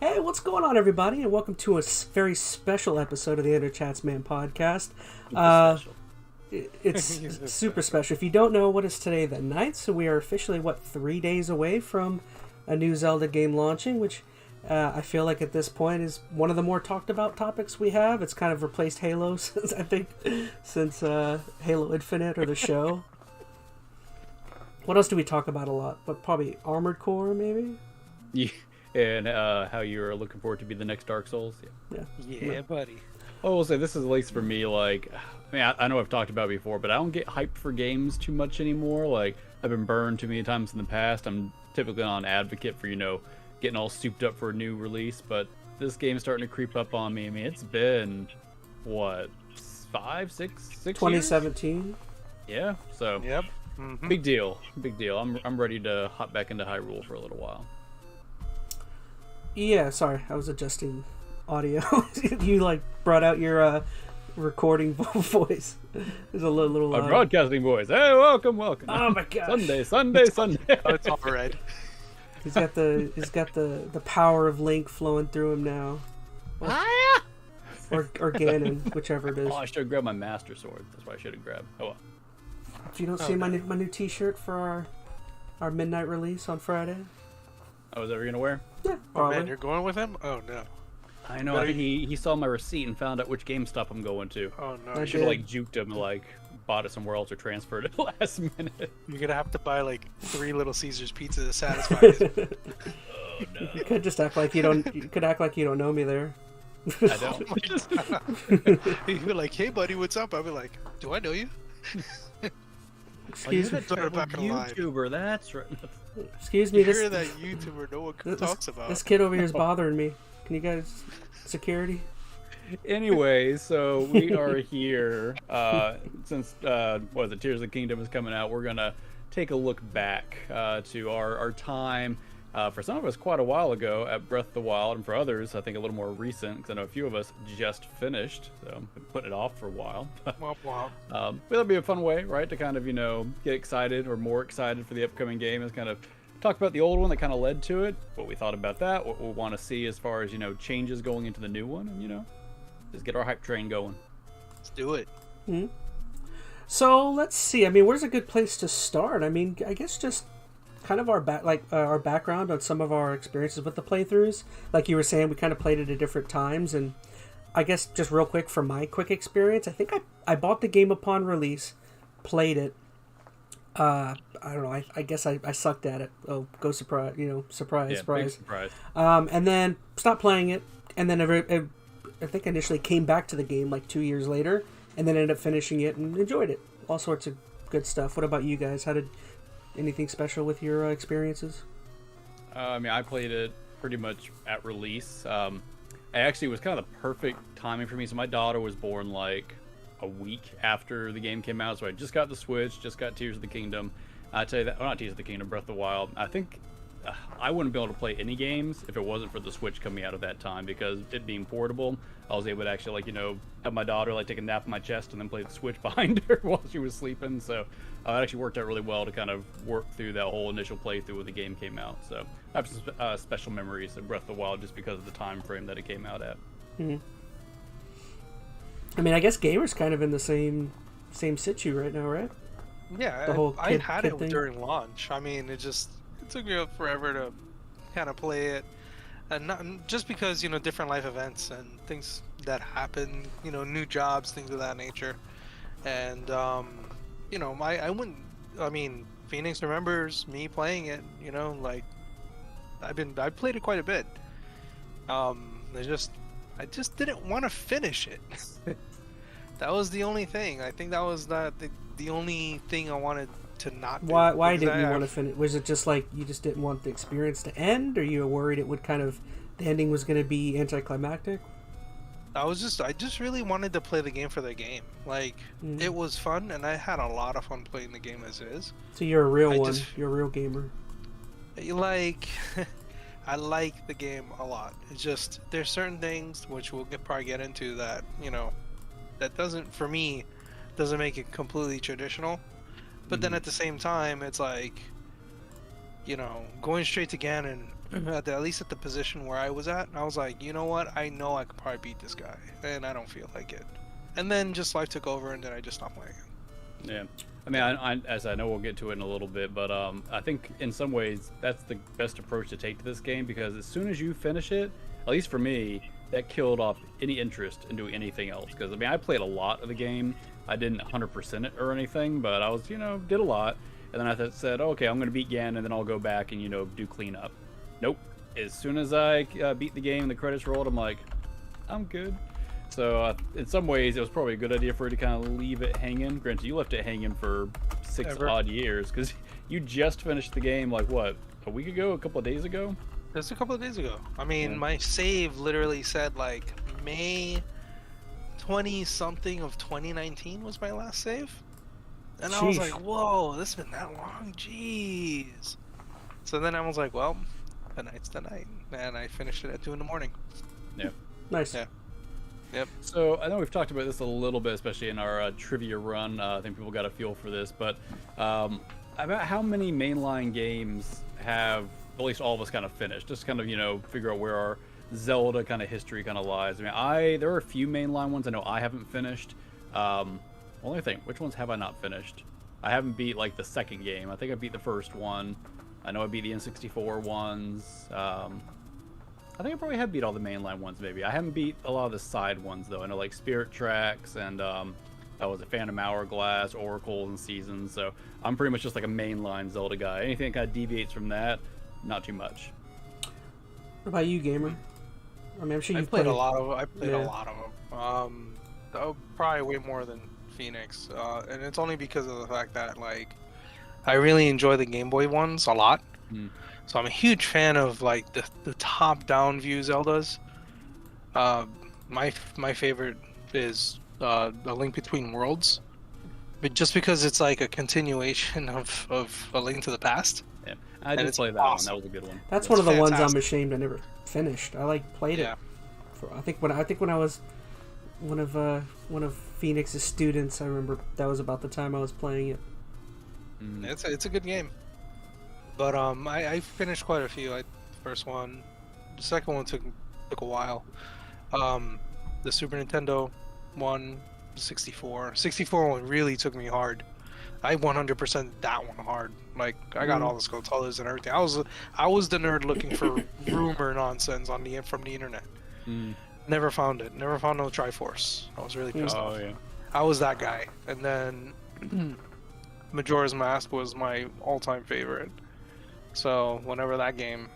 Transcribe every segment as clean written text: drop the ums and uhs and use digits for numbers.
Hey, what's going on, everybody, and welcome to a very special episode of the EnteR ChazmaN podcast. Special. It's super special. If you don't know, what is today, the 9th? So we are officially, 3 days away from a new Zelda game launching, which I feel like at this point is one of the more talked about topics we have. It's kind of replaced Halo, since Halo Infinite or the show. What else do we talk about a lot? But probably Armored Core, maybe? Yeah. And how you're looking forward to be the next Dark Souls. Yeah, buddy. I will say this is, at least for me, like, I mean, I know I've talked about it before, but I don't get hyped for games too much anymore. Like, I've been burned too many times in the past. I'm typically not an advocate for, getting all souped up for a new release, but this game's starting to creep up on me. I mean, it's been, what, 5, 6 2017? Years? Yeah, so Yep. Big deal. I'm ready to hop back into Hyrule for a little while. Yeah, sorry, I was adjusting audio. You brought out your recording voice. There's a little. My broadcasting voice. Hey, welcome. Oh my gosh! Sunday. Oh, it's all red. He's got the power of Link flowing through him now. Or Ganon, whichever it is. Oh, I should have grabbed my Master Sword. That's what I should have grabbed. Oh well. If you don't see my new T-shirt for our midnight release on Friday. Oh, is that what you're gonna wear? Yeah, Oh probably. man, you're going with him? Oh no. I know. I think he saw my receipt and found out which GameStop I'm going to. Oh no. I I should have juked him and bought it somewhere else or transferred it last minute. You're gonna have to buy 3 Little Caesars pizza to satisfy it. Oh no. You could just act like you don't. You could act like you don't know me there. I don't. You'd be like, "Hey buddy, what's up?" I'd be like, "Do I know you?" Excuse me. Put it back in line. YouTuber, that's right. Excuse me. You're that YouTuber no one talks about. This kid over here is bothering me. Can you guys security? Anyway, so we are here. Since Tears of the Kingdom is coming out, we're gonna take a look back to our time. For some of us, quite a while ago at Breath of the Wild, and for others, I think a little more recent, because I know a few of us just finished, so I've been putting it off for a while. Womp womp. But that'll be a fun way, right, to kind of, get excited or more excited for the upcoming game, is kind of talk about the old one that kind of led to it, what we thought about that, what we want to see as far as, changes going into the new one, and, just get our hype train going. Let's do it. Mm-hmm. So let's see. I mean, where's a good place to start? I mean, I guess just kind of our background on some of our experiences with the playthroughs. Like you were saying, we kind of played it at different times, and I guess just real quick from my quick experience, I think I bought the game upon release, played it. I don't know. I guess I sucked at it. Oh, go surprise! Surprise, Yeah, surprise. big surprise. And then stopped playing it, and then I think I initially came back to the game 2 years later, and then ended up finishing it and enjoyed it. All sorts of good stuff. What about you guys? Anything special with your experiences? I mean, I played it pretty much at release. It actually was kind of the perfect timing for me. So my daughter was born a week after the game came out. So I just got the Switch, just got Tears of the Kingdom. I tell you that, well, not Tears of the Kingdom, Breath of the Wild. I think I wouldn't be able to play any games if it wasn't for the Switch coming out at that time, because it being portable, I was able to actually have my daughter take a nap on my chest and then play the Switch behind her while she was sleeping. So it actually worked out really well to kind of work through that whole initial playthrough when the game came out. So I have some special memories of Breath of the Wild just because of the time frame that it came out at. Mm-hmm. I mean, I guess gamers kind of in the same situ right now, right? Yeah, The whole I had kid it thing. during launch. I mean, it took me forever to kind of play it, and not just because different life events and things that happen, new jobs, things of that nature, and I wouldn't. I mean, Phoenix remembers me playing it. I played it quite a bit. I just didn't want to finish it. That was the only thing. I think that was the only thing I wanted to not do. Why didn't you want to finish? Was it just you just didn't want the experience to end, or you were worried it would the ending was going to be anticlimactic? I just really wanted to play the game for the game. It was fun, and I had a lot of fun playing the game as is. So you're a real one. You're a real gamer. I like the game a lot. It's just there's certain things which we'll probably get into that that doesn't, for me, doesn't make it completely traditional. But then at the same time, it's going straight to Ganon, at least at the position where I was at, I was like, you know what? I know I could probably beat this guy, and I don't feel like it. And then just life took over, and then I just stopped playing. Yeah. I mean, as I know we'll get to it in a little bit, but I think in some ways that's the best approach to take to this game, because as soon as you finish it, at least for me, that killed off any interest in doing anything else. Because, I mean, I played a lot of the game. I didn't 100% it or anything, but I was, did a lot. And then I said, okay, I'm going to beat Ganon, and then I'll go back and, do cleanup. Nope. As soon as I beat the game and the credits rolled, I'm like, I'm good. So in some ways, it was probably a good idea for her to kind of leave it hanging. Granted, you left it hanging for 6 odd years, because you just finished the game, like, what, a week ago, a couple of days ago? Just a couple of days ago. I mean, my save literally said, like, May 20-something of 2019 was my last save. And I was like, whoa, this has been that long? Jeez. So then I was like, well, the night's the night. And I finished it at 2 in the morning. Yeah. Nice. Yeah. Yep. So I know we've talked about this a little bit, especially in our trivia run. I think people got a feel for this, but about how many mainline games have at least all of us kind of finished? Just kind of figure out where our Zelda kind of history kind of lies. I mean, there are a few mainline ones I know I haven't finished. Only thing, which ones have I not finished? I haven't beat like the second game. I think I beat the first one. I know I beat the N64 ones. I think I probably have beat all the mainline ones, maybe. I haven't beat a lot of the side ones, though. I know, like, Spirit Tracks and, that was a Phantom Hourglass, Oracles, and Seasons. So I'm pretty much just like a mainline Zelda guy. Anything that kind of deviates from that, not too much. What about you, gamer? I mean, I'm sure you've played a lot of them. I played a lot of them. Probably way more than Phoenix. And it's only because of the fact that, like, I really enjoy the Game Boy ones a lot. So I'm a huge fan of like the top-down view Zeldas. My favorite is A Link Between Worlds, but just because it's like a continuation of A Link to the Past. Yeah, I did play that one. That was a good one. That's one of the ones I'm ashamed I never finished. I like played it. I think when I was one of Phoenix's students, I remember that was about the time I was playing it. It's a good game. But I finished quite a few. The first one, the second one took a while. The Super Nintendo one, 64 one really took me hard. I 100% that one hard. Like I got all the skulltulas and everything. I was the nerd looking for rumor nonsense from the internet. Never found it. Never found no Triforce. I was really pissed off. Yeah. I was that guy. And then Majora's Mask was my all-time favorite. So whenever that game,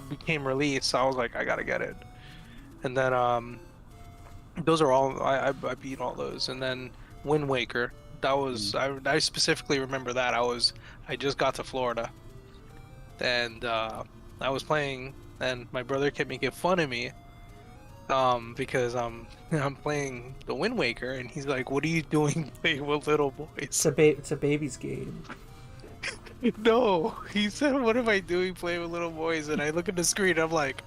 became released, I was like, I gotta get it. And then those are all I beat all those. And then Wind Waker, that was I specifically remember that I just got to Florida, and I was playing, and my brother kept making fun of me because I'm playing the Wind Waker, and he's like, "What are you doing playing with little boys?" It's a baby's game. No, he said, "What am I doing playing with little boys?" And I look at the screen, and I'm like,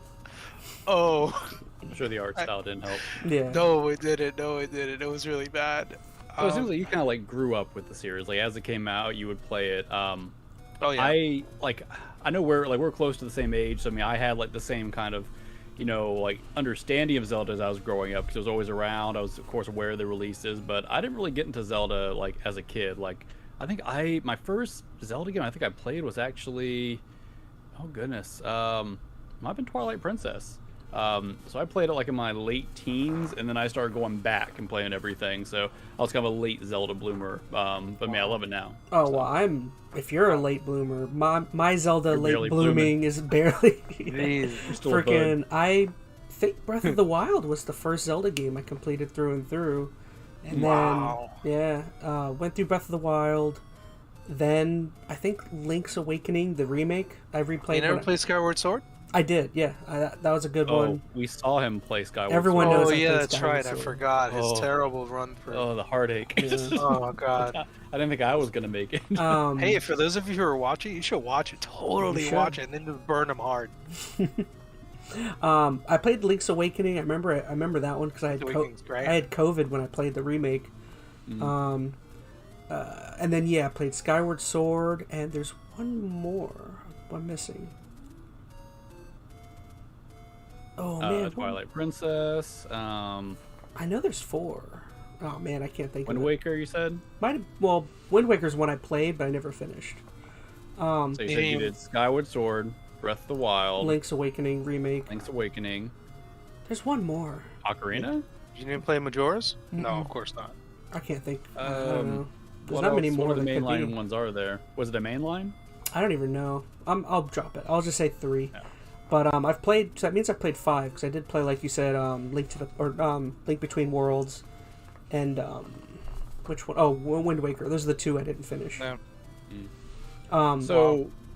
"Oh." I'm sure the art style didn't help. Yeah. No, it didn't. It was really bad. So it seems like you kind of like grew up with the series. Like as it came out, you would play it. Oh yeah. I know we're close to the same age. So I mean, I had like the same kind of, like understanding of Zelda as I was growing up, because it was always around. I was of course aware of the releases, but I didn't really get into Zelda like as a kid. Like I think my first Zelda game I think I played was actually, oh goodness, might have been Twilight Princess. So I played it like in my late teens, and then I started going back and playing everything. So I was kind of a late Zelda bloomer. But man, I love it now. Oh so. Well, if you're a late bloomer, my Zelda late blooming is barely. Freaking! I think Breath of the Wild was the first Zelda game I completed through and through, and then went through Breath of the Wild. Then I think Link's Awakening, the remake, I replayed. You never played Skyward Sword? I did, yeah. That was a good one. We saw him play Skyward Sword. Everyone knows. Oh yeah, that's right. I forgot his terrible run through. Oh, the heartache. Yeah. Oh god. I didn't think I was gonna make it. Hey, for those of you who are watching, you should watch it. Totally watch it, and then just burn them hard. I played Link's Awakening. I remember that one because I had COVID when I played the remake. And then I played Skyward Sword, and there's one more I'm missing. Oh man, Twilight Princess. I know there's 4. Oh man, I can't think Wind of it. Waker, you said? Wind Waker's one I played, but I never finished. So you said you did Skyward Sword, Breath of the Wild, Link's Awakening remake. There's one more. Ocarina? You didn't play Majora's? Mm-mm. No, of course not. I can't think. I don't know. There's What not else? many more. What are the that could mainline be. ones are there? Was it a mainline? I don't even know. I'll drop it. I'll just say 3. Yeah. But I've played. So that means I've played 5 because I did play, like you said, Link Between Worlds, and which one? Oh, Wind Waker. Those are the 2 I didn't finish. Yeah.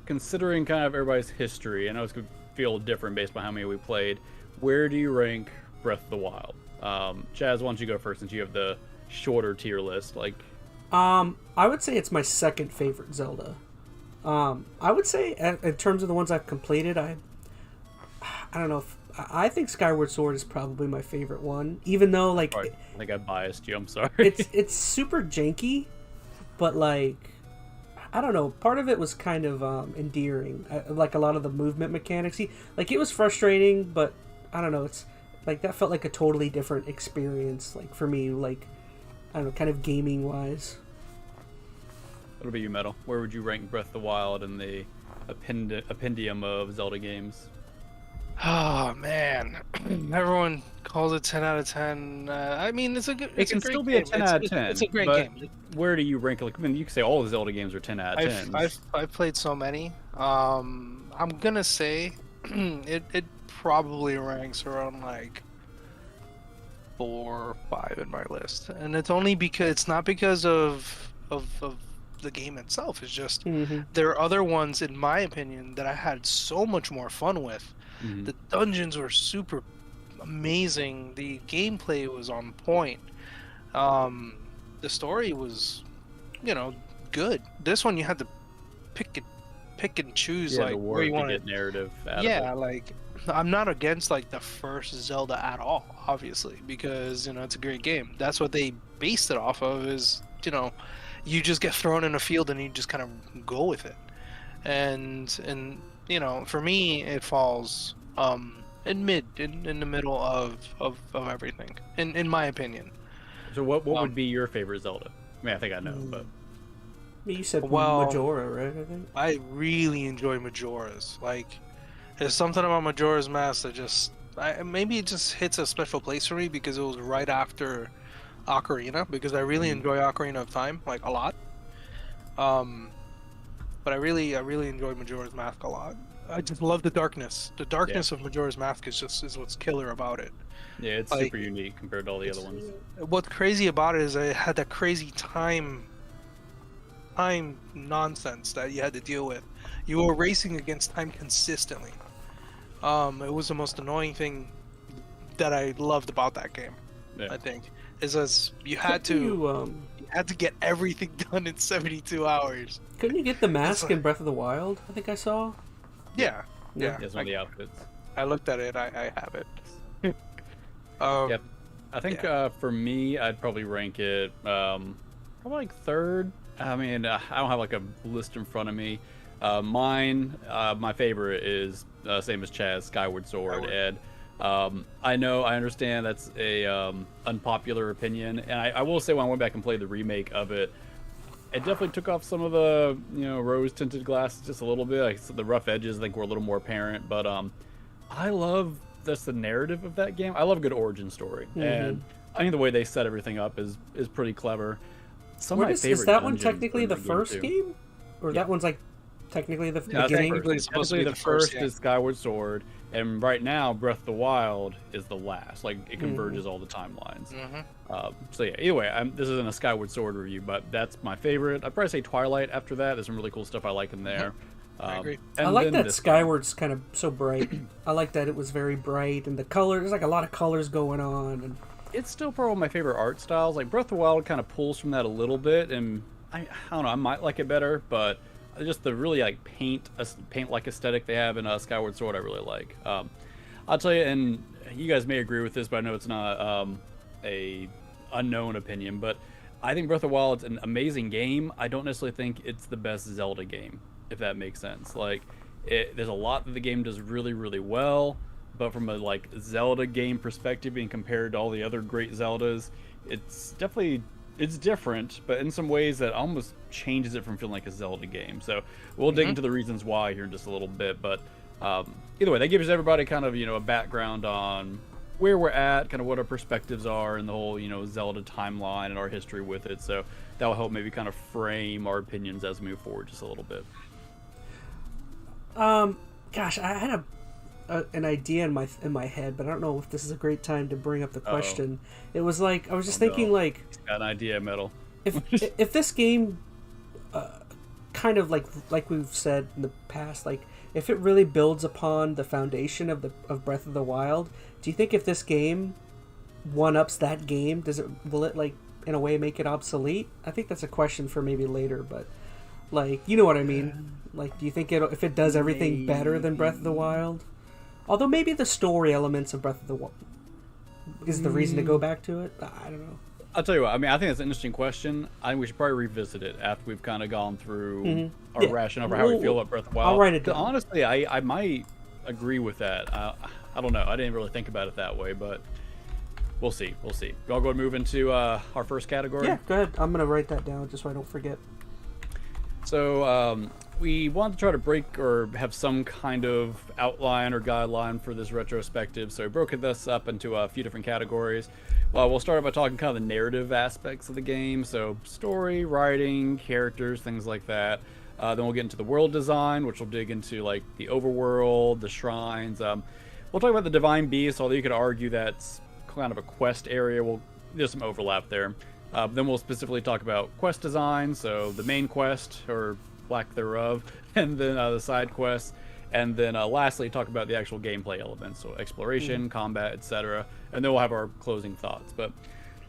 Considering kind of everybody's history, I know it's going to feel different based on how many we played. Where do you rank Breath of the Wild? Chaz, why don't you go first since you have the shorter tier list? I would say it's my second favorite Zelda. I would say in terms of the ones I've completed, I don't know if I think Skyward Sword is probably my favorite one, even though I think I biased you. I'm sorry. it's super janky, but I don't know. Part of it was kind of endearing. Like a lot of the movement mechanics. It was frustrating, but I don't know. It's that felt like a totally different experience. For me, I don't know, kind of gaming wise. What about you, Metal? Where would you rank Breath of the Wild in the appendium of Zelda games? Oh man, everyone calls it 10 out of 10. I mean, it's a good. It can still be a 10 out of 10. It's a great game. Where do you rank it? I mean, you can say all the Zelda games are 10 out of 10. I've played so many. I'm gonna say it probably ranks around 4 or 5 in my list, and it's only because it's not because of the game itself. It's just there are other ones, in my opinion, that I had so much more fun with. The dungeons were super amazing. The gameplay was on point. The story was, good. This one you had to pick and choose where you want to get narrative out of it. I'm not against the first Zelda at all, obviously, because it's a great game. That's what they based it off of. Is you just get thrown in a field and you just kind of go with it, and for me it falls in the middle of everything, in my opinion. So what would be your favorite Zelda? I mean, I think I know, but you said Majora, right? I think I really enjoy Majora's. There's something about Majora's Mask that maybe it just hits a special place for me because it was right after Ocarina, because I really enjoy Ocarina of Time a lot. But I really enjoy Majora's Mask a lot. I just love the darkness. The darkness of Majora's Mask is what's killer about it. Yeah, it's super unique compared to all the other ones. What's crazy about it is it had that crazy time nonsense that you had to deal with. You were racing against time consistently. It was the most annoying thing that I loved about that game. Yeah. I think is as you had to get everything done in 72 hours. Couldn't you get the mask in Breath of the Wild? I think I saw. Yeah. It's one of the outfits. I looked at it. I have it. Yep. I think for me, I'd probably rank it probably third. I mean, I don't have a list in front of me. Mine, my favorite is same as Chaz, Skyward Sword. And I understand that's a unpopular opinion, and I will say when I went back and played the remake of it, it definitely took off some of the rose tinted glasses just a little bit. The rough edges I think were a little more apparent, but I love just the narrative of that game. I love a good origin story, and I think the way they set everything up is pretty clever. Some of my favorite is that one technically the first game, or that one's technically the beginning? Technically the first is Skyward Sword, and right now Breath of the Wild is the last. It converges all the timelines. So yeah, either way, this isn't a Skyward Sword review, but that's my favorite. I'd probably say Twilight after that. There's some really cool stuff I like in there. I agree. I like that Skyward's kind of so bright. I like that it was very bright, and the colors, there's a lot of colors going on. And it's still probably my favorite art styles. Breath of the Wild kind of pulls from that a little bit, and I don't know, I might like it better, but just the really paint-like aesthetic they have in Skyward Sword I really like. I'll tell you, and you guys may agree with this, but I know it's not a unknown opinion, but I think Breath of the Wild's an amazing game. I don't necessarily think it's the best Zelda game, if that makes sense. Like, there's a lot that the game does really, really well, but from a like Zelda game perspective, being compared to all the other great Zeldas, it's definitely different, but in some ways that almost changes it from feeling like a Zelda game. So we'll dig into the reasons why here in just a little bit, but either way, that gives everybody kind of a background on where we're at, kind of what our perspectives are in the whole Zelda timeline and our history with it. So that will help maybe kind of frame our opinions as we move forward just a little bit. Gosh, I had an idea in my head, but I don't know if this is a great time to bring up the question. It was like I was just thinking, like, got an idea, Metal. If this game, kind of like we've said in the past, like if it really builds upon the foundation of Breath of the Wild, do you think if this game one-ups that game, will it like in a way make it obsolete? I think that's a question for maybe later, but like you know what I mean. Like, do you think if it does everything better than Breath of the Wild? Although maybe the story elements of Breath of the Wild is the reason to go back to it. I don't know. I'll tell you what. I mean, I think that's an interesting question. I think we should probably revisit it after we've kind of gone through our rationale for how we feel about Breath of the Wild. I'll write it down. Honestly, I might agree with that. I don't know. I didn't really think about it that way, but we'll see. We'll see. Y'all go and move into our first category? Yeah, go ahead. I'm going to write that down just so I don't forget. So, we want to try to break or have some kind of outline or guideline for this retrospective. So we broke this up into a few different categories. We'll start by talking kind of the narrative aspects of the game. So story, writing, characters, things like that. Then we'll get into the world design, which will dig into like the overworld, the shrines. We'll talk about the Divine Beast, although you could argue that's kind of a quest area. There's some overlap there. Then we'll specifically talk about quest design, so the main quest, or lack thereof, and then the side quests, and then lastly talk about the actual gameplay elements, so exploration, combat, etc. And then we'll have our closing thoughts. But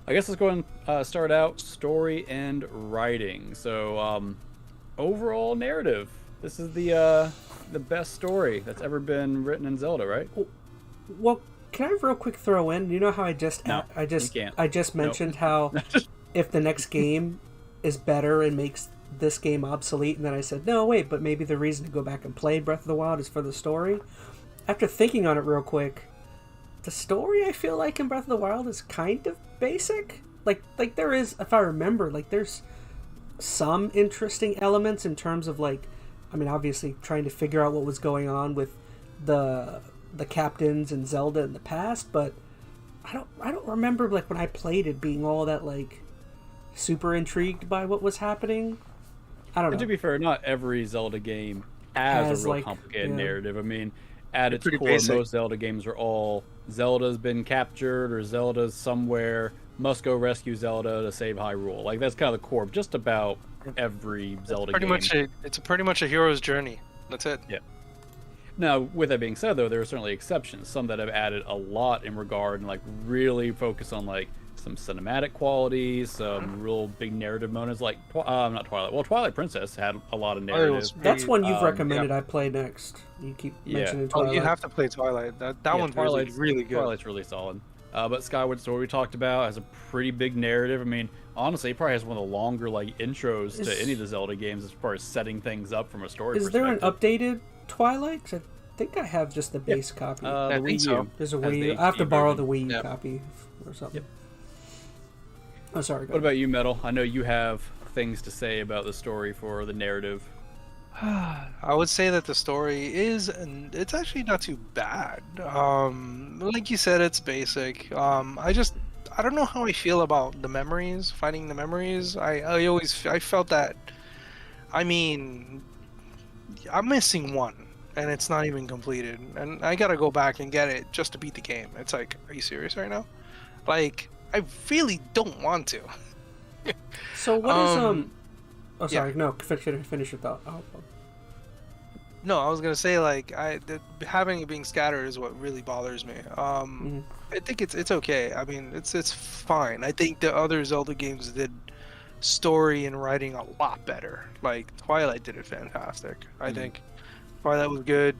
I guess let's go and start out story and writing. So overall narrative. This is the best story that's ever been written in Zelda, right? Well, can I real quick throw in? You know how I just mentioned how if the next game is better and makes this game obsolete, and then I said, no, wait, but maybe the reason to go back and play Breath of the Wild is for the story. After thinking on it real quick, the story I feel like in Breath of the Wild is kind of basic. Like there is, if I remember, like there's some interesting elements in terms of like, I mean, obviously trying to figure out what was going on with the captains and Zelda in the past, but I don't remember like when I played it being all that like super intrigued by what was happening. I don't know. And to be fair, not every Zelda game has a real complicated narrative. I mean, at its core, basic. Most Zelda games are all Zelda's been captured or Zelda's somewhere, must go rescue Zelda to save Hyrule. Like that's kind of the core of just about every Zelda game. It's pretty much a hero's journey. That's it. Yeah. Now, with that being said, though, there are certainly exceptions. Some that have added a lot in regard and like really focus on like some cinematic qualities, some real big narrative moments, like not Twilight. Well, Twilight Princess had a lot of narrative. That's one you've recommended I play next. You keep mentioning Twilight. Oh, you have to play Twilight. That one's really good. Twilight's really solid. But Skyward Sword we talked about has a pretty big narrative. I mean, honestly, it probably has one of the longer like intros to any of the Zelda games as far as setting things up from a story perspective. Is there an updated Twilight? 'Cause I think I have just the base copy. The Wii U. There's a Wii U. I have to borrow the Wii U copy or something. Yep. Oh, sorry. What about you, Metal? I know you have things to say about the story for the narrative. I would say that the story it's actually not too bad. Like you said, it's basic. I don't know how I feel about the memories, finding the memories. I felt that, I mean, I'm missing one, and it's not even completed, and I gotta go back and get it just to beat the game. It's like, are you serious right now? Like, I really don't want to. So what is Oh, sorry. Yeah. No, finish your thought. No, I was gonna say like having it being scattered is what really bothers me. I think it's okay. I mean, it's fine. I think the other Zelda games did story and writing a lot better. Like Twilight did it fantastic. I think Twilight was good.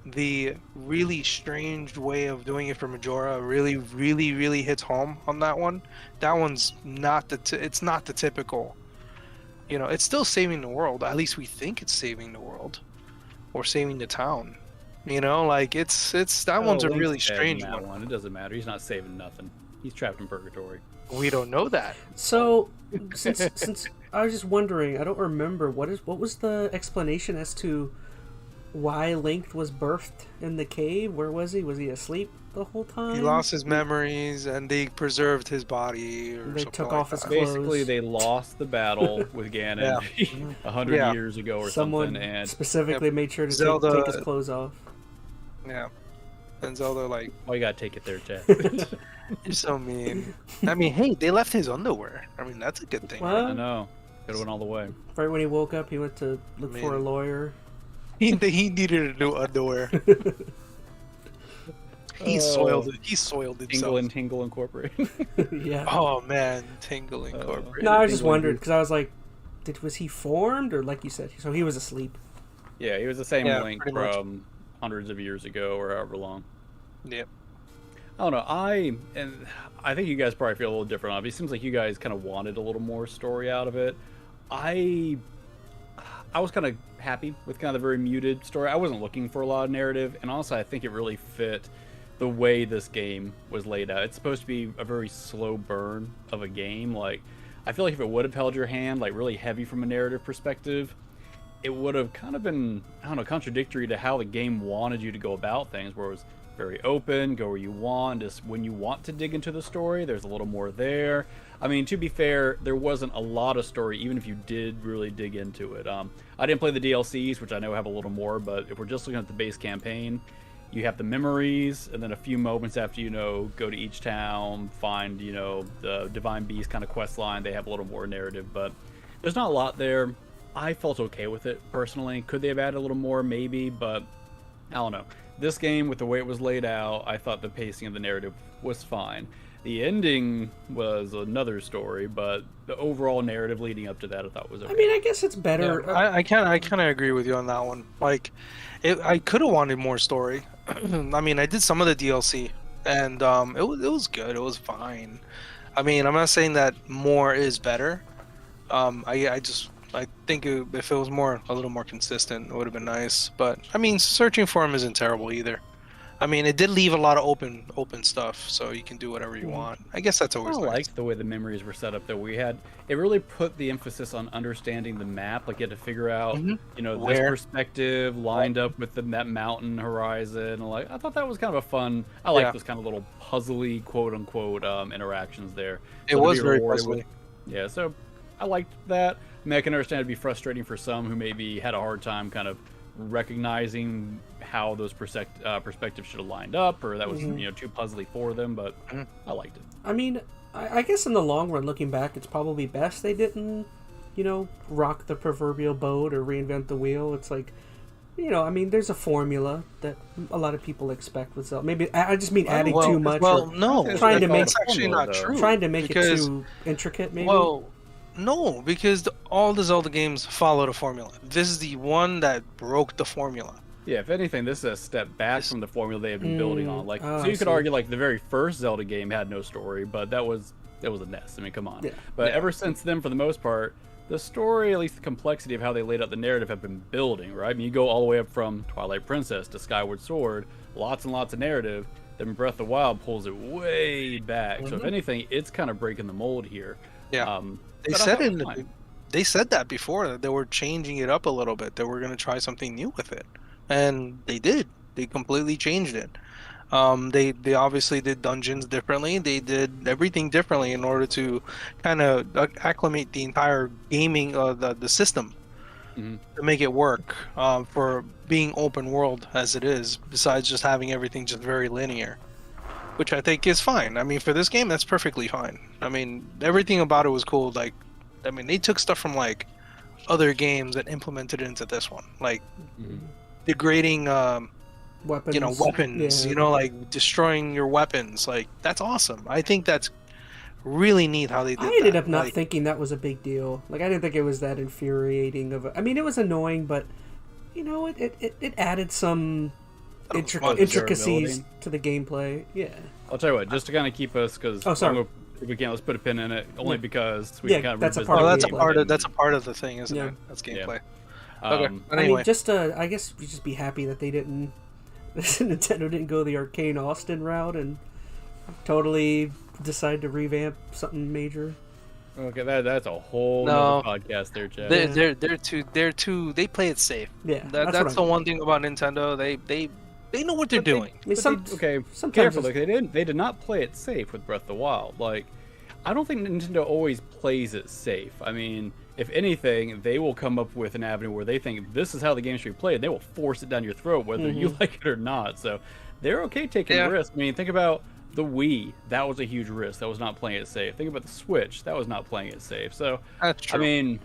the really strange way of doing it for Majora really, really, really hits home on that one. That one's not it's not the typical. You know, it's still saving the world. At least we think it's saving the world, or saving the town. You know, like it's that one's a Link's really dead strange in that one. It doesn't matter. He's not saving nothing. He's trapped in purgatory. We don't know that. So, since I was just wondering, I don't remember what was the explanation as to why Link was birthed in the cave? Where was he? Was he asleep the whole time? He lost his memories, and they preserved his body. Or They something took like off his that. clothes. Basically, they lost the battle with Ganon 100 Yeah. years ago or Someone something, and specifically made sure to Zelda- take his clothes off. Yeah. And Zelda, like, oh, you gotta take it there, Chad. you're so mean. I mean, hey, they left his underwear. I mean, that's a good thing. Well, I know. Could have went all the way. right when he woke up, he went to look for a Man. lawyer. He needed a new underwear. He soiled it. He soiled Tingle himself. and Tingle Incorporated. Yeah. Oh man, Tingle Incorporated. No, I was just Tingle wondered Incorporated. because I was like, was he formed or like you said? So he was asleep. Yeah, he was the same Yeah, Link pretty much. from hundreds of years ago or however long. Yep. I don't know. I think you guys probably feel a little different. Obviously, it seems like you guys kind of wanted a little more story out of it. I was kind of happy with kind of the very muted story. I wasn't looking for a lot of narrative, and honestly, I think it really fit the way this game was laid out. It's supposed to be a very slow burn of a game. Like, I feel like if it would have held your hand, like really heavy from a narrative perspective, it would have kind of been, I don't know, contradictory to how the game wanted you to go about things, where it was very open, go where you want, just when you want to dig into the story, there's a little more there. I mean, to be fair, there wasn't a lot of story, even if you did really dig into it. I didn't play the DLCs, which I know have a little more, but if we're just looking at the base campaign, you have the memories, and then a few moments after, go to each town, find, the Divine Beast kind of quest line, they have a little more narrative, but there's not a lot there. I felt okay with it, personally. Could they have added a little more? Maybe, but I don't know. This game, with the way it was laid out, I thought the pacing of the narrative was fine. The ending was another story, but the overall narrative leading up to that I thought was okay. I mean, I guess it's better. Yeah, I kind of agree with you on that one. Like, I could have wanted more story. I mean, I did some of the DLC, and it was good. It was fine. I mean, I'm not saying that more is better. I think if it was a little more consistent, it would have been nice. But I mean, searching for him isn't terrible either. I mean, it did leave a lot of open stuff, so you can do whatever you want. I guess that's always I nice. liked the way the memories were set up. That it really put the emphasis on understanding the map. Like, you had to figure out, this Where? perspective lined up with that mountain horizon. And I thought that was kind of a fun. I like Yeah. those kind of little puzzly, quote unquote, interactions there. It So to was be very rewarded puzzly. Yeah, so I liked that. I mean, I can understand it'd be frustrating for some who maybe had a hard time kind of recognizing how those perspectives should have lined up, or that was too puzzly for them. But I liked it. I mean, I guess in the long run, looking back, it's probably best they didn't, rock the proverbial boat or reinvent the wheel. It's like, I mean, there's a formula that a lot of people expect with Zelda. Maybe I just mean adding too much. Well, or no, trying to make that's actually not true. trying to make because, it too intricate, maybe. Well, no, because all the Zelda games followed a formula. This is the one that broke the formula. Yeah, if anything, this is a step back from the formula they have been building on. Like, oh, so I you could see. argue, like, the very first Zelda game had no story, but that was a NES. I mean, come on. Yeah. But ever since then, for the most part, the story, at least the complexity of how they laid out the narrative, have been building, right? I mean, you go all the way up from Twilight Princess to Skyward Sword, lots and lots of narrative. Then Breath of the Wild pulls it way back. So if anything, it's kind of breaking the mold here. Yeah. They but I said thought it was fine. they said that before, that they were changing it up a little bit. They were going to try something new with it, and they did. They completely changed it. They obviously did dungeons differently. They did everything differently in order to kind of acclimate the entire gaming, the system, to make it work for being open world as it is. Besides just having everything just very linear, which I think is fine. I mean, for this game, that's perfectly fine. I mean, everything about it was cool. Like, I mean, they took stuff from like other games and implemented it into this one, like degrading weapons. weapons, Yeah. like destroying your weapons. Like, that's awesome. I think that's really neat how they did that. I ended up not Like, thinking that was a big deal. Like, I didn't think it was that infuriating I mean, it was annoying, but it added some intricacies to the gameplay. Yeah. I'll tell you what, just to kind of keep us, because if we can, let's put a pin in it, only because we can kind of that's a part of the thing, isn't it? That's gameplay. Okay. Anyway. I mean, just I guess we just be happy that they didn't. Nintendo didn't go the Arcane Austin route and totally decide to revamp something major. Okay, that's a whole nother podcast there, Chad. They're too. They play it safe. Yeah, that's the one thing about Nintendo. They know what they're doing. Sometimes careful. Like, they did not play it safe with Breath of the Wild. Like, I don't think Nintendo always plays it safe. I mean, if anything, they will come up with an avenue where they think this is how the game should be played. They will force it down your throat, whether you like it or not. So they're okay taking risks. I mean, think about the Wii. That was a huge risk. That was not playing it safe. Think about the Switch. That was not playing it safe. So that's true. I mean,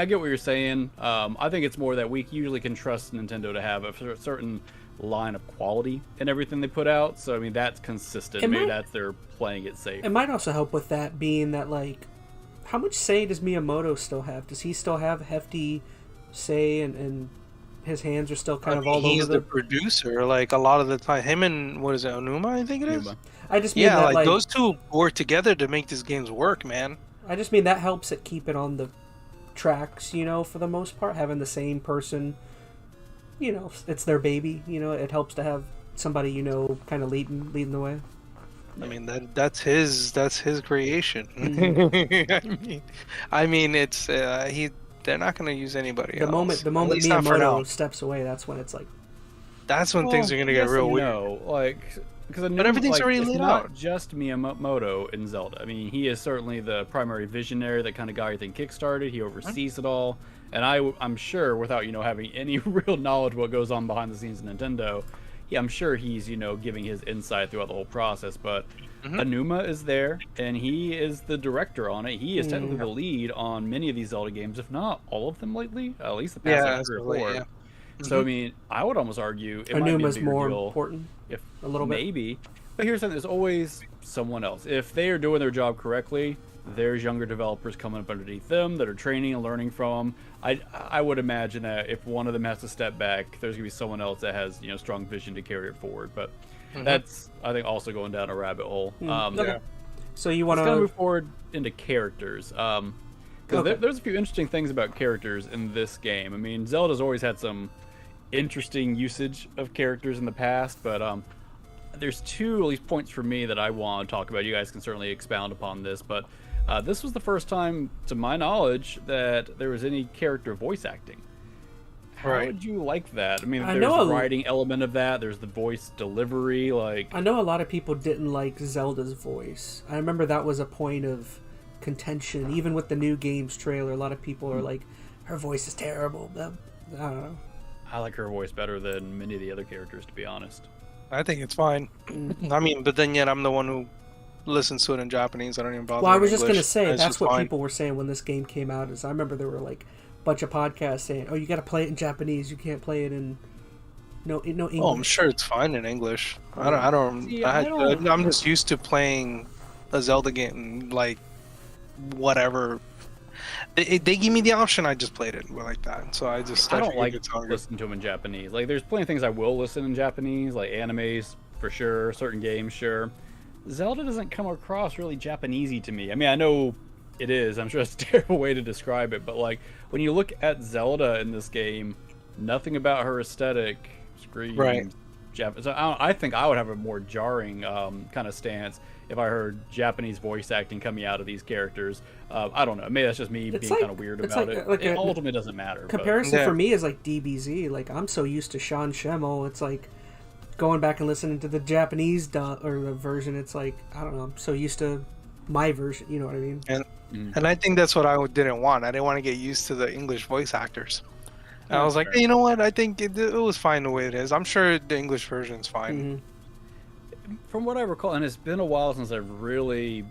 I get what you're saying. I think it's more that we usually can trust Nintendo to have a certain line of quality in everything they put out. So I mean, that's consistent. Maybe that's they're playing it safe. It might also help with that being that, like, how much say does Miyamoto still have? Does he still have hefty say, and his hands are still kind of all over? He's the producer, like, a lot of the time. Him and what is it, Onuma? I think it is. I just mean that, like, those two work together to make these games work, man. I just mean that helps it keep it on the tracks, for the most part, having the same person. It's their baby. It helps to have somebody kind of leading the way. I mean that's his creation. I mean it's they're not going to use anybody else. The moment Miyamoto steps away, that's when it's like. That's when things are going to get real weird. No, like, but everything's already laid out. It's not just Miyamoto in Zelda. I mean, he is certainly the primary visionary, the kind of guy everything kickstarted. He oversees it all. And I'm sure, without having any real knowledge of what goes on behind the scenes in Nintendo, I'm sure he's giving his insight throughout the whole process. But Onuma is there, and he is the director on it. He is technically the lead on many of these Zelda games, if not all of them lately. At least the past 3 or 4. Yeah. So I mean, I would almost argue it might be a bigger more deal important. If a little bit, maybe. But here's something: there's always someone else. If they are doing their job correctly, there's younger developers coming up underneath them that are training and learning from them. I would imagine that if one of them has to step back, there's gonna be someone else that has strong vision to carry it forward. But that's, I think, also going down a rabbit hole. So you want to move forward into characters, because there's a few interesting things about characters in this game. I mean, Zelda's always had some interesting usage of characters in the past, but there's 2 at least points for me that I want to talk about. You guys can certainly expound upon this, but this was the first time, to my knowledge, that there was any character voice acting. How would you like that? I mean, there's the writing element of that. There's the voice delivery. Like, I know a lot of people didn't like Zelda's voice. I remember that was a point of contention, even with the new games trailer. A lot of people are like, her voice is terrible. I don't know. I like her voice better than many of the other characters, to be honest. I think it's fine. I mean, but then yet I'm the one who listens to it in Japanese. I don't even bother. Well, I was just going to say, that's what people were saying when this game came out. Is I remember there were like a bunch of podcasts saying, "Oh, you got to play it in Japanese. You can't play it in no English." Oh, I'm sure it's fine in English. I'm just used to playing a Zelda game, like whatever. They give me the option. I just played it like that. So I don't like listening to them in Japanese. Like, there's plenty of things I will listen in Japanese, like animes for sure, certain games, sure. Zelda doesn't come across really Japanesey to me. I mean, I know it is. I'm sure it's a terrible way to describe it, but like when you look at Zelda in this game, nothing about her aesthetic screams Japanese. So I think I would have a more jarring kind of stance if I heard Japanese voice acting coming out of these characters. I don't know. Maybe that's just me being kind of weird about it. It ultimately doesn't matter. Comparison for me is like DBZ. Like, I'm so used to Sean Schemmel. It's like going back and listening to the Japanese or the version. It's like, I don't know. I'm so used to my version. You know what I mean? And I think that's what I didn't want. I didn't want to get used to the English voice actors. And I was like, hey, you know what? I think it was fine the way it is. I'm sure the English version's fine. From what I recall, and it's been a while since I've really,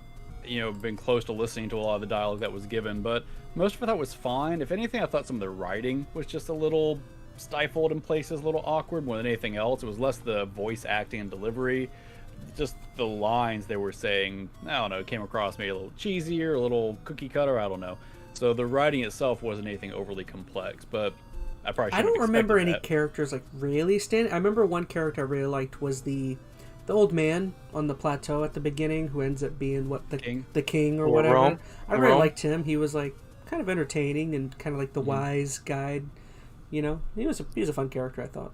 been close to listening to a lot of the dialogue that was given, but most of it I thought was fine. If anything, I thought some of the writing was just a little stifled in places, a little awkward more than anything else. It was less the voice acting and delivery. Just the lines they were saying, I don't know, came across maybe a little cheesier, a little cookie cutter, I don't know. So the writing itself wasn't anything overly complex, but I probably I shouldn't don't have remember expected any that. characters like really standing. I remember one character I really liked was the old man on the plateau at the beginning who ends up being the king or whatever. Rome. I really Rome. liked him. He was like kind of entertaining and kind of like the wise guide. You know, he was a fun character, I thought.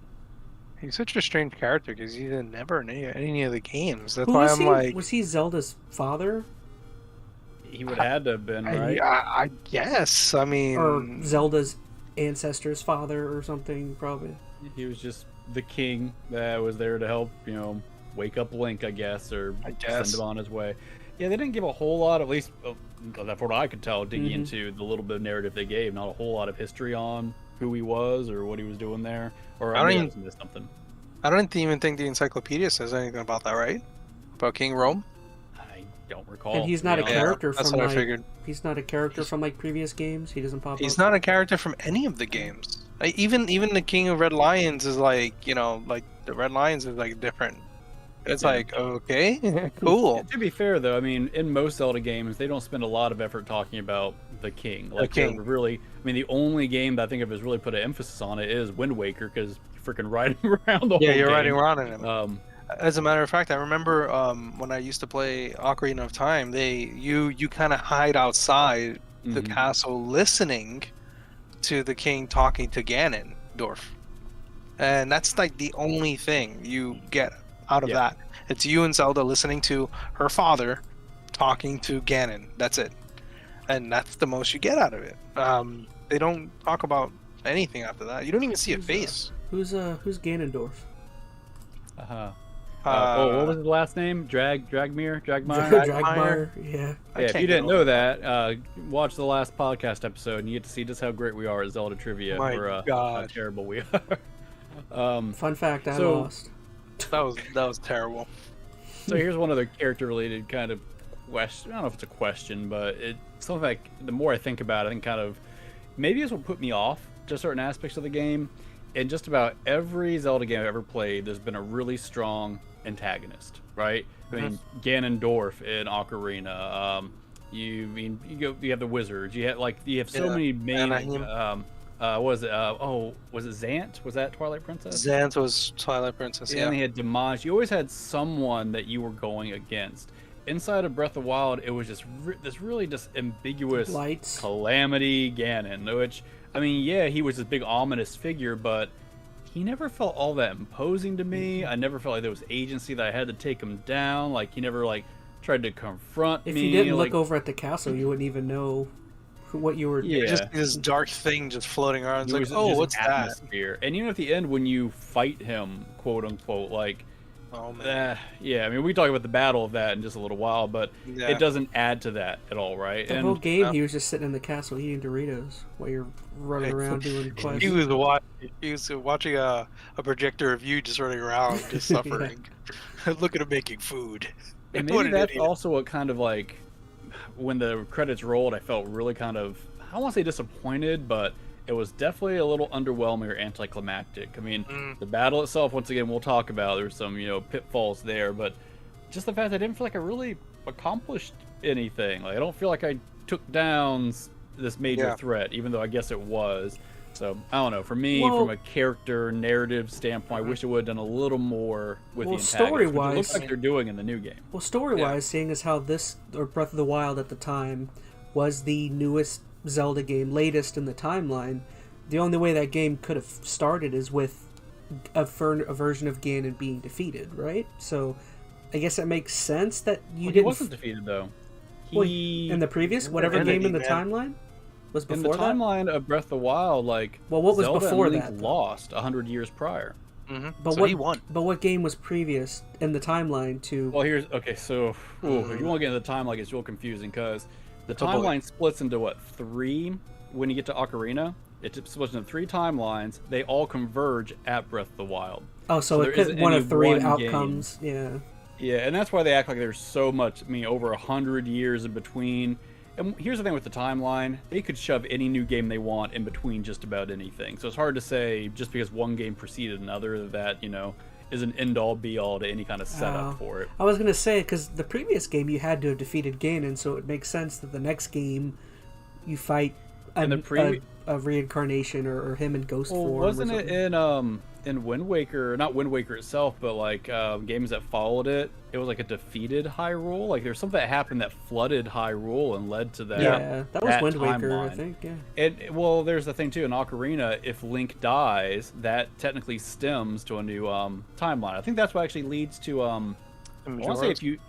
He's such a strange character because he's never in any of the games. That's Who why was I'm he? like, Was he Zelda's father He would have had to have been, right? I guess. I mean, or Zelda's ancestor's father or something? Probably. He was just the king that was there to help, wake up Link, I guess, or send him on his way. Yeah, they didn't give a whole lot, at least that's what I could tell, digging into the little bit of narrative they gave. Not a whole lot of history on who he was or what he was doing there. Or I may have missed something. I don't even think the encyclopedia says anything about that, right? About King Rome? I don't recall. And he's not a character that's from what I like. figured. He's not a character from like previous games. He doesn't pop up. He's not a character from any of the games. Even the King of Red Lions is like, like the Red Lions is like different. It's like, okay, cool. To be fair, though, I mean, in most Zelda games, they don't spend a lot of effort talking about the king. Like, king. Really, I mean, the only game that I think of has really put an emphasis on it is Wind Waker, because you're freaking riding around the whole Yeah, you're game. riding around in him. Um, As a matter of fact, I remember when I used to play Ocarina of Time, you kind of hide outside the castle listening to the king talking to Ganondorf. And that's like the only thing you get out of that. It's you and Zelda listening to her father talking to Ganon. That's it. And that's the most you get out of it. They don't talk about anything after that. You don't even see a face. Who's Ganondorf? what was his last name? Dragmire? Dragmire. Yeah. If you didn't know that, watch the last podcast episode and you get to see just how great we are at Zelda trivia. My How terrible we are. Fun fact, I lost. That was terrible. So here's one other character-related kind of question. I don't know if it's a question, but it's something like the more I think about it, I think kind of maybe this will put me off to certain aspects of the game. In just about every Zelda game I've ever played, there's been a really strong antagonist, right? I mean, Ganondorf in Ocarina. You have the wizards. You have so many main. Was it Zant? Was that Twilight Princess? Zant was Twilight Princess, yeah. And they had Damage. You always had someone that you were going against. Inside of Breath of the Wild, it was just this really just ambiguous calamity Ganon, which, I mean, yeah, he was this big ominous figure, but he never felt all that imposing to me. I never felt like there was agency that I had to take him down. Like, he never, tried to confront me. If you didn't look over at the castle, you wouldn't even know what you were doing. Yeah. Just this dark thing just floating around. It's like, what's atmosphere. that? And even at the end, when you fight him, quote unquote, oh man. I mean, we talk about the battle of that in just a little while, but it doesn't add to that at all, right? The whole game, he was just sitting in the castle eating Doritos while you're running around doing quests. He was watching a projector of you just running around, just suffering. Look at him making food. And maybe that's also what kind of when the credits rolled, I felt really kind of, I don't want to say disappointed, but it was definitely a little underwhelming or anticlimactic. I mean, the battle itself, once again, we'll talk about. There's some, pitfalls there, but just the fact that I didn't feel like I really accomplished anything. I don't feel like I took down this major threat, even though I guess it was. So, I don't know. For me, from a character narrative standpoint, I wish it would have done a little more with the antagonist, story-wise, which it looks like they're doing in the new game. Well, story-wise, seeing as how this, or Breath of the Wild at the time, was the newest Zelda game, latest in the timeline, the only way that game could have started is with a version of Ganon being defeated, right? So, I guess it makes sense that you didn't... He wasn't defeated, though. In the previous, whatever game in the timeline? Was before in the timeline of Breath of the Wild, what was Zelda before and Link that? lost 100 years prior. But so he won. But what game was previous in the timeline to? Well, if you want to get into the timeline, it's real confusing because the timeline splits into 3 when you get to Ocarina. It splits into 3 timelines. They all converge at Breath of the Wild. Oh, so it could one of 3 outcomes. Game. Yeah, and that's why they act like there's so much. I mean, over 100 years in between. And here's the thing with the timeline, they could shove any new game they want in between just about anything. So it's hard to say just because one game preceded another that, is an end-all be-all to any kind of setup for it. I was going to say, because the previous game you had to have defeated Ganon, so it makes sense that the next game you fight a reincarnation or him in ghost form. Wasn't it in Wind Waker? Not Wind Waker itself, but like games that followed it. It was like a defeated Hyrule. Like there's something that happened that flooded Hyrule and led to that. Yeah, that was Wind Waker, timeline. I think. Yeah. And well, there's the thing too in Ocarina. If Link dies, that technically stems to a new timeline. I think that's what actually leads to I want to say if you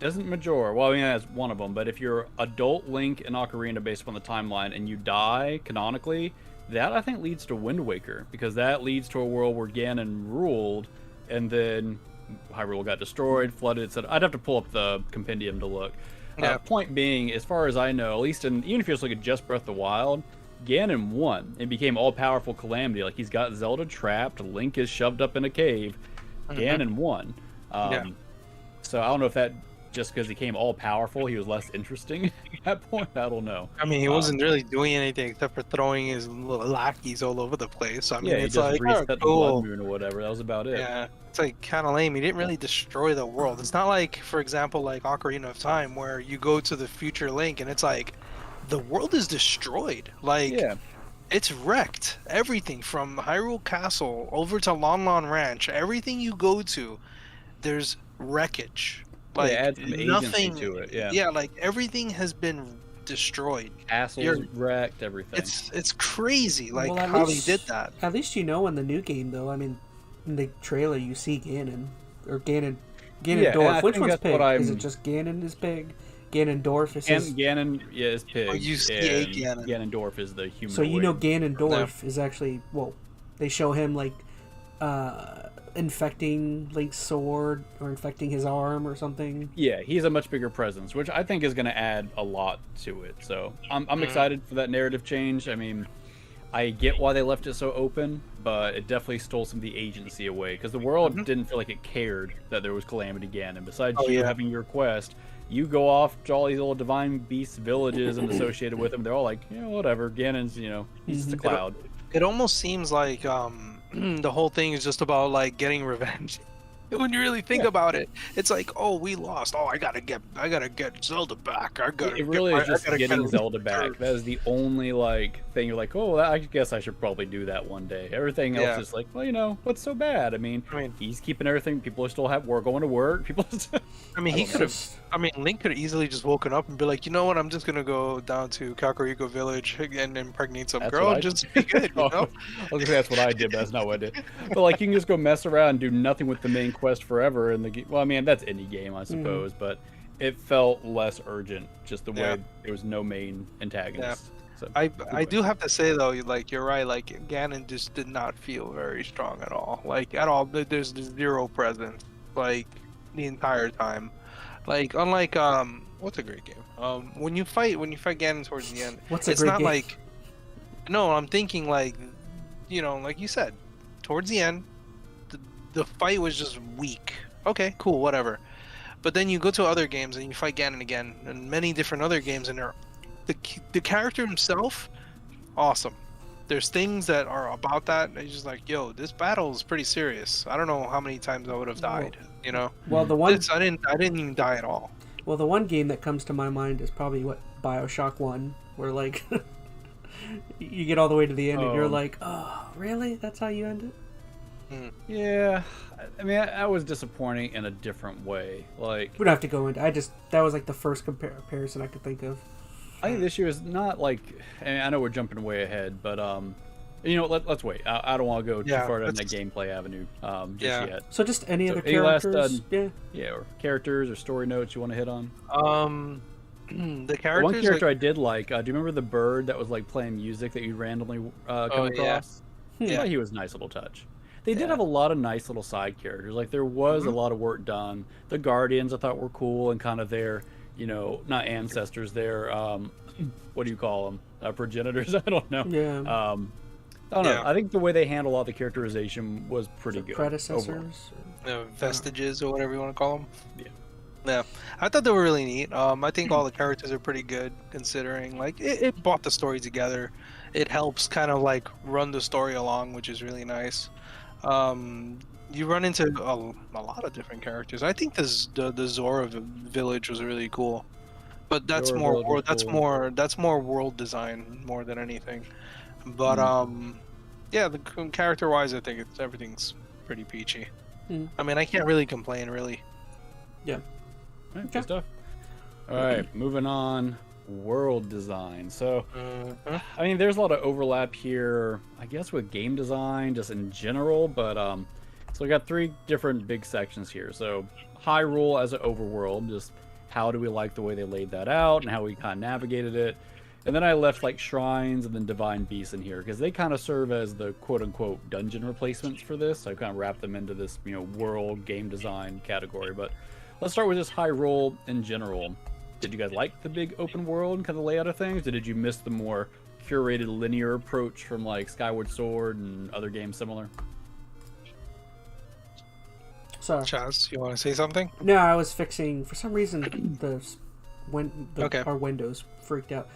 doesn't Majora. Well, I mean that's one of them. But if you're adult Link in Ocarina based upon the timeline and you die canonically, that I think leads to Wind Waker because that leads to a world where Ganon ruled, and then Hyrule got destroyed, flooded, etc. I'd have to pull up the compendium to look. Yeah. Point being, as far as I know, at least even if you just look at just Breath of the Wild, Ganon won and became all-powerful Calamity. Like he's got Zelda trapped, Link is shoved up in a cave. Ganon won. So I don't know if that just because he became all-powerful, he was less interesting at that point. I don't know. I mean, he wasn't really doing anything except for throwing his little lackeys all over the place. I mean, Yeah, he it's just like, reset the cool. Blood Moon or whatever. That was about it. Yeah, it's like kind of lame. He didn't really destroy the world. It's not like, for example, like Ocarina of Time, where you go to the future Link and it's like the world is destroyed. Like, it's wrecked. Everything from Hyrule Castle over to Lon Lon Ranch, everything you go to, there's wreckage. Like adds some agency nothing to it. Yeah, like everything has been destroyed. Castles wrecked, everything. It's crazy, like Well, how he did that. At least you know in the new game, though. I mean, in the trailer you see Ganon or Ganondorf. Which one's pig? Is it just Ganon is pig? Ganondorf is his... Ganon is pig. Oh, you see a Ganon. Ganondorf is the human. So you know Ganondorf is actually, well, they show him like infecting Link's sword or infecting his arm or something. Yeah, he's a much bigger presence, which I think is going to add a lot to it. So I'm excited for that narrative change. I mean, I get why they left it so open, but it definitely stole some of the agency away because the world didn't feel like it cared that there was Calamity Ganon. Besides you having your quest, you go off to all these little divine beast villages and associated with them. They're all like, whatever. Ganon's, he's just a cloud. It almost seems like the whole thing is just about like getting revenge. When you really think about it, it's like, oh, we lost. Oh, I gotta get Zelda back. It really is just getting Zelda back. That is the only thing you're like, oh, I guess I should probably do that one day. Everything else is like, well, what's so bad? I mean, he's keeping everything. People are still going to work. People. He could have. Link could have easily just woken up and be like, you know what? I'm just gonna go down to Kakariko Village and impregnate some girl and just be good. You know? I was gonna say that's what I did, but that's not what I did. But you can just go mess around and do nothing with the main quest forever in the game. Well, I mean, that's any game, I suppose, but it felt less urgent, just the way there was no main antagonist. So, I do have to say though, you're right. Like Ganon just did not feel very strong at all. Like at all, there's zero presence. Like the entire time. Like unlike what's a great game? When you fight Ganon towards the end, it's not game? Like. No, I'm thinking like you said, towards the end. The fight was just weak. Okay, cool, whatever. But then you go to other games and you fight Ganon again, and many different other games, and the character himself, awesome. There's things that are about that, and it's just like, yo, this battle is pretty serious. I don't know how many times I would have died. Well, the one I didn't even die at all. Well, the one game that comes to my mind is probably BioShock 1, where you get all the way to the end and you're like, oh, really? That's how you end it? Yeah, I mean, I was disappointing in a different way. We don't have to go into. That was the first comparison I could think of. I think this year is not and I know we're jumping way ahead, but let's wait. I don't want to go too far down that gameplay avenue just yet. So just any other characters? Or characters or story notes you want to hit on? The characters. One character I did like. Do you remember the bird that was playing music that you randomly come across? Yeah. I thought he was a nice little touch. They did have a lot of nice little side characters. There was a lot of work done. The Guardians I thought were cool and kind of their, not ancestors, their, what do you call them? Progenitors? I don't know. Yeah. I don't know. I think the way they handle all the characterization was pretty good. Predecessors? Vestiges or whatever you want to call them? Yeah. Yeah. I thought they were really neat. I think all the characters are pretty good considering, it brought the story together. It helps kind of run the story along, which is really nice. You run into a lot of different characters. I think the Zora village was really cool. but that's Durability, more that's cool. more world design more than anything. But yeah, the character wise, I think everything's pretty peachy. I mean, I can't really complain, really. Yeah. Right, good stuff. All right, moving on. World design. So, I mean, there's a lot of overlap here, I guess, with game design just in general. But so we got 3 different big sections here. So, Hyrule as an overworld, just how do we like the way they laid that out and how we kind of navigated it. And then I left like shrines and then divine beasts in here because they kind of serve as the quote-unquote dungeon replacements for this. So I kind of wrapped them into this, world game design category. But let's start with this Hyrule in general. Did you guys like the big open world and kind of layout of things? Or did you miss the more curated linear approach from like Skyward Sword and other games similar? Sorry. Chaz, you want to say something? No, I was fixing. For some reason, our windows freaked out.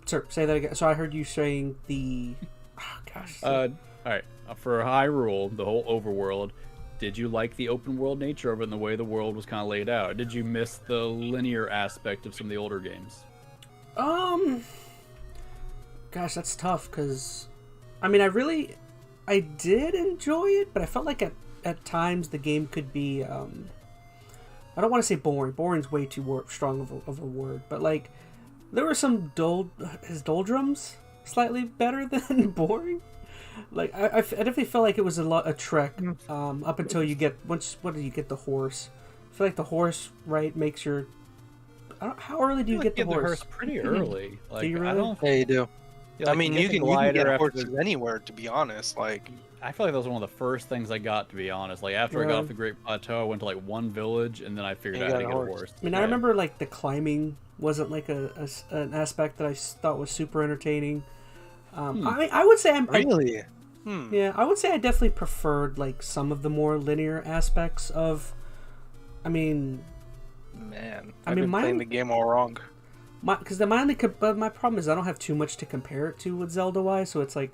Sir, say that again. So I heard you saying the. Oh, gosh. All right. For Hyrule, the whole overworld, did you like the open world nature of it and the way the world was kind of laid out? Or did you miss the linear aspect of some of the older games? Gosh, that's tough because, I mean, I did enjoy it, but I felt like at times the game could be, I don't want to say boring. Boring's way too strong of a word, but like, there were some his doldrums slightly better than boring. Like I definitely felt like it was a trek up until you get what do you get the horse? I feel like the horse makes your. How early do you get the horse? Pretty early. Like do you really? I don't. Yeah, you do. Yeah, I mean, you can get horses the... anywhere, to be honest. Like, I feel like that was one of the first things I got, to be honest. Like after I got off the Great Plateau, I went to like one village, and then I figured out how to get a horse. I mean, I remember like the climbing wasn't like an aspect that I thought was super entertaining. I would say really. Yeah, I would say I definitely preferred like some of the more linear aspects of. I mean, man, I've been playing the game all wrong. Because my problem is I don't have too much to compare it to with Zelda-wise, so it's like,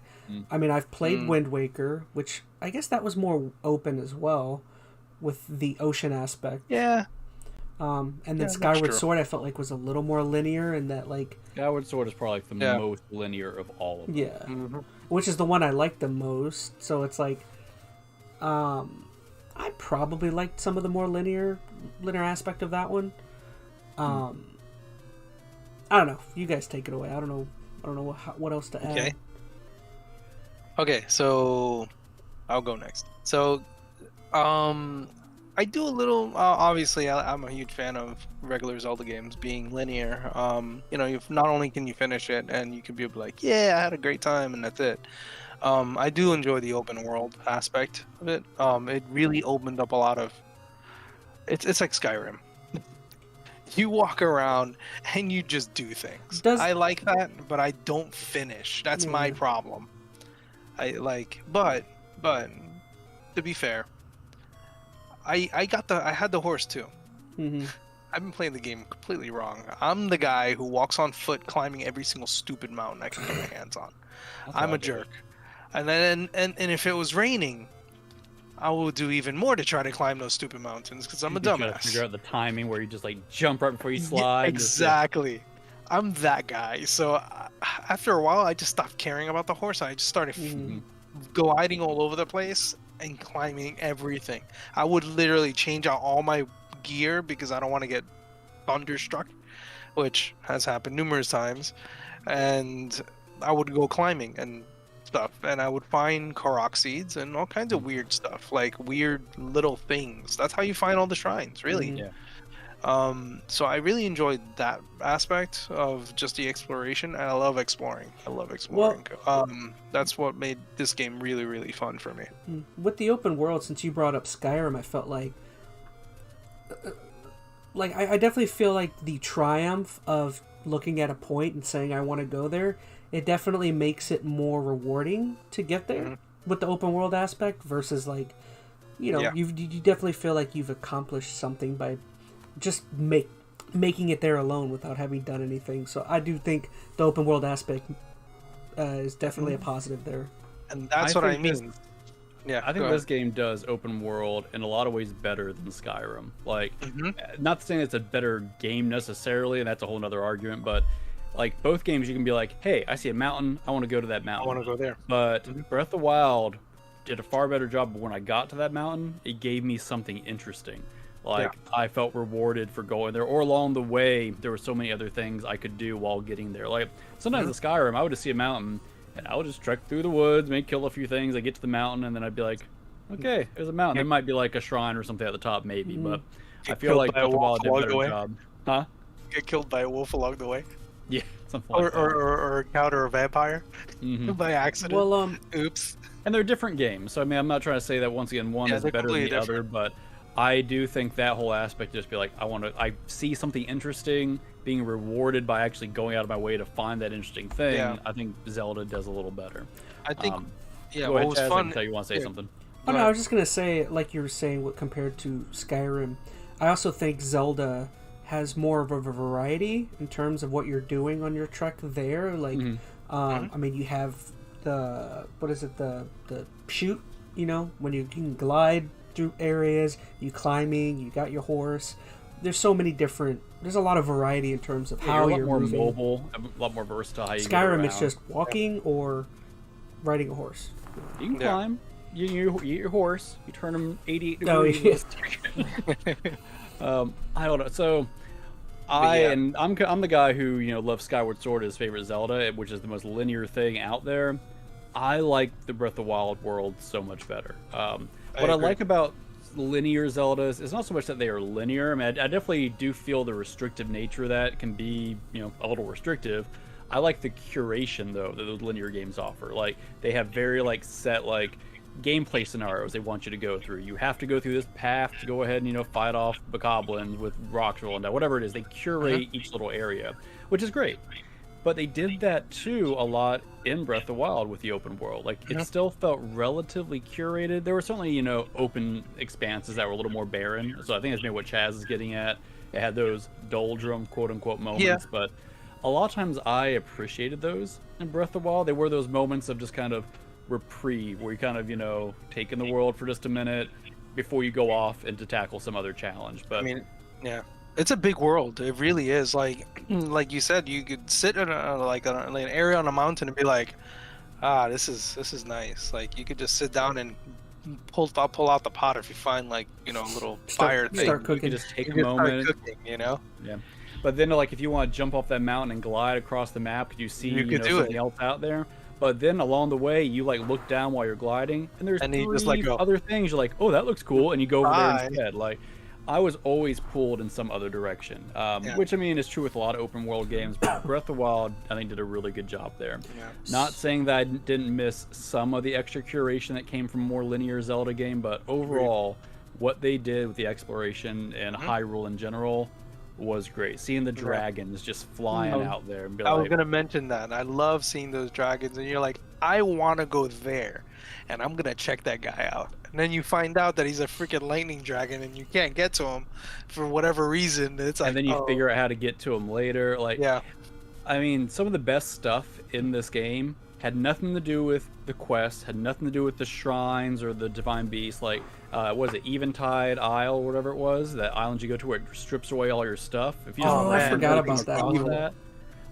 I mean, I've played Wind Waker, which I guess that was more open as well, with the ocean aspect. Yeah. And then Skyward Sword I felt like was a little more linear, and that like Skyward Sword is probably like the most linear of all of them. Yeah, which is the one I liked the most. So it's like, I probably liked some of the more linear aspect of that one. I don't know. You guys take it away. I don't know what else to add. Okay, so I'll go next. So, I do a little. Obviously, I'm a huge fan of regular Zelda games being linear. Not only can you finish it and you can be like, yeah, I had a great time, and that's it. I do enjoy the open world aspect of it. It really opened up a lot of. It's like Skyrim. You walk around and you just do things. I like that, but I don't finish. That's my problem. But to be fair, I had the horse too. I've been playing the game completely wrong. I'm the guy who walks on foot climbing every single stupid mountain I can get my hands on. I'm a jerk. And then and if it was raining, I will do even more to try to climb those stupid mountains because I'm a dumbass. Figure out the timing where you just like jump right before you slide. Yeah, exactly. I'm that guy. So after a while, I just stopped caring about the horse. I just started gliding all over the place and climbing everything. I would literally change out all my gear because I don't want to get thunderstruck, which has happened numerous times. And I would go climbing and stuff, and I would find Korok seeds and all kinds of weird stuff, like weird little things. That's how you find all the shrines, really. So I really enjoyed that aspect of just the exploration, and I love exploring. That's what made this game really, really fun for me. With the open world, since you brought up Skyrim, I felt like I definitely feel like the triumph of looking at a point and saying I want to go there, it definitely makes it more rewarding to get there with the open world aspect versus like, you definitely feel like you've accomplished something by just making it there alone without having done anything. So I do think the open world aspect is definitely a positive there. And that's what I mean. Yeah, I think this game does open world in a lot of ways better than Skyrim. Like, not saying it's a better game necessarily, and that's a whole other argument, but like both games you can be like, hey, I see a mountain, I want to go to that mountain. I want to go there. But Breath of the Wild did a far better job. But when I got to that mountain, it gave me something interesting. Like, I felt rewarded for going there, or along the way, there were so many other things I could do while getting there. Like, sometimes in Skyrim, I would just see a mountain, and I would just trek through the woods, maybe kill a few things. I get to the mountain, and then I'd be like, okay, there's a mountain. There might be like a shrine or something at the top, maybe, but I feel like Breath of the Wild did a better job. Huh? Get killed by a wolf along the way. Yeah, something like that. Or encounter a vampire by accident. Well, oops. And they're different games, so I mean, I'm not trying to say that once again one is better than the other, but I do think that whole aspect, just be like, I see something interesting, being rewarded by actually going out of my way to find that interesting thing. Yeah. I think Zelda does a little better. I think, go ahead, Chaz, I can tell you want to say something. Oh, no, I was just going to say, like you were saying, compared to Skyrim, I also think Zelda has more of a variety in terms of what you're doing on your trek there. Like, I mean, you have the chute, you know, when you can glide through areas, you climbing, you got your horse. There's so many different, there's a lot of variety in terms of how you're more moving. Mobile, a lot more versatile. Skyrim, it's just walking or riding a horse. You can climb. You get your horse. You turn him 88 degrees. I don't know. So I'm the guy who loves Skyward Sword as favorite Zelda, which is the most linear thing out there. I like the Breath of the Wild world so much better. What I like about linear Zeldas is not so much that they are linear. I mean, I definitely do feel the restrictive nature of that can be, a little restrictive. I like the curation though that those linear games offer. Like, they have very set gameplay scenarios they want you to go through. You have to go through this path to go ahead and fight off bokoblins with rocks rolling down. Whatever it is, they curate each little area, which is great. But they did that too a lot in Breath of the Wild with the open world. Like, it still felt relatively curated. There were certainly, open expanses that were a little more barren. So I think that's maybe what Chaz is getting at. It had those doldrum, quote-unquote, moments. But a lot of times I appreciated those in Breath of the Wild. They were those moments of just kind of reprieve, where you kind of, take in the world for just a minute before you go off and to tackle some other challenge. But I mean, it's a big world. It really is. Like you said, you could sit in an area on a mountain and be like, this is nice. Like, you could just sit down and pull out the pot if you find a little fire thing. Start cooking. You can just take a moment. Start cooking, Yeah. But then if you want to jump off that mountain and glide across the map, could you see something else out there? But then along the way, you look down while you're gliding, and there's three other things. You're like, oh, that looks cool, and you go over there instead. Like, I was always pulled in some other direction, which I mean is true with a lot of open world games. But Breath of the Wild, I think, did a really good job there. Yeah. Not saying that I didn't miss some of the extra curation that came from a more linear Zelda game, but overall, what they did with the exploration and Hyrule in general was great. Seeing the dragons just flying out there and be I was gonna mention that. I love seeing those dragons, and you're like, I want to go there, and I'm gonna check that guy out. And then you find out that he's a freaking lightning dragon, and you can't get to him for whatever reason. It's like, and then you figure out how to get to him later. I mean, some of the best stuff in this game had nothing to do with the quest, had nothing to do with the shrines or the divine beasts. Like, was it Eventide Isle or whatever it was? That island you go to where it strips away all your stuff. If you I forgot about that.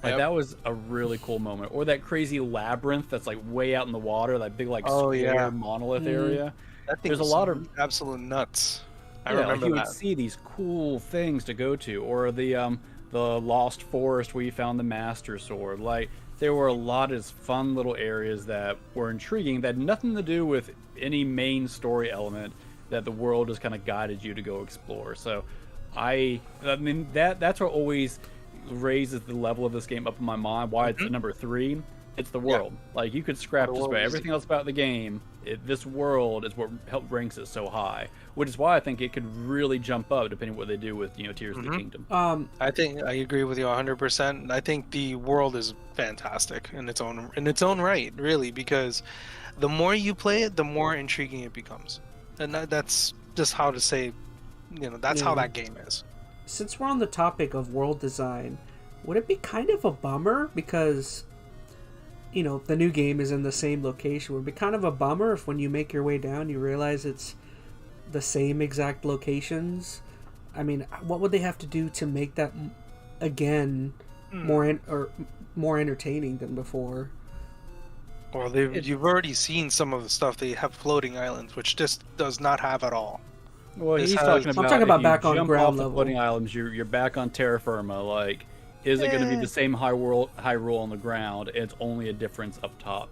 That was a really cool moment. Or that crazy labyrinth that's way out in the water, that big square monolith area. There's a lot of absolute nuts. I remember you would see these cool things to go to, or the lost forest where you found the master sword. There were a lot of fun little areas that were intriguing that had nothing to do with any main story element, that the world just kind of guided you to go explore. So I mean that's what always raises the level of this game up in my mind. Why it's number 3. It's the world. You could scrap just about everything else about the game. This world is what ranks it so high, which is why I think it could really jump up depending on what they do with Tears of the Kingdom. I think I agree with you 100%. I think the world is fantastic in its own right, really, because the more you play it, the more intriguing it becomes, and that's just how to say, that's how that game is. Since we're on the topic of world design, would it be kind of a bummer because you know, the new game is in the same location. It would be kind of a bummer if when you make your way down, you realize it's the same exact locations. I mean, what would they have to do to make that again more entertaining than before? Well, you've already seen some of the stuff. They have floating islands, which this does not have at all. Well, he's talking about. I'm talking about back on jump ground off level. The floating islands, you're back on terra firma. Like, is it going to be the same hyrule on the ground? It's only a difference up top.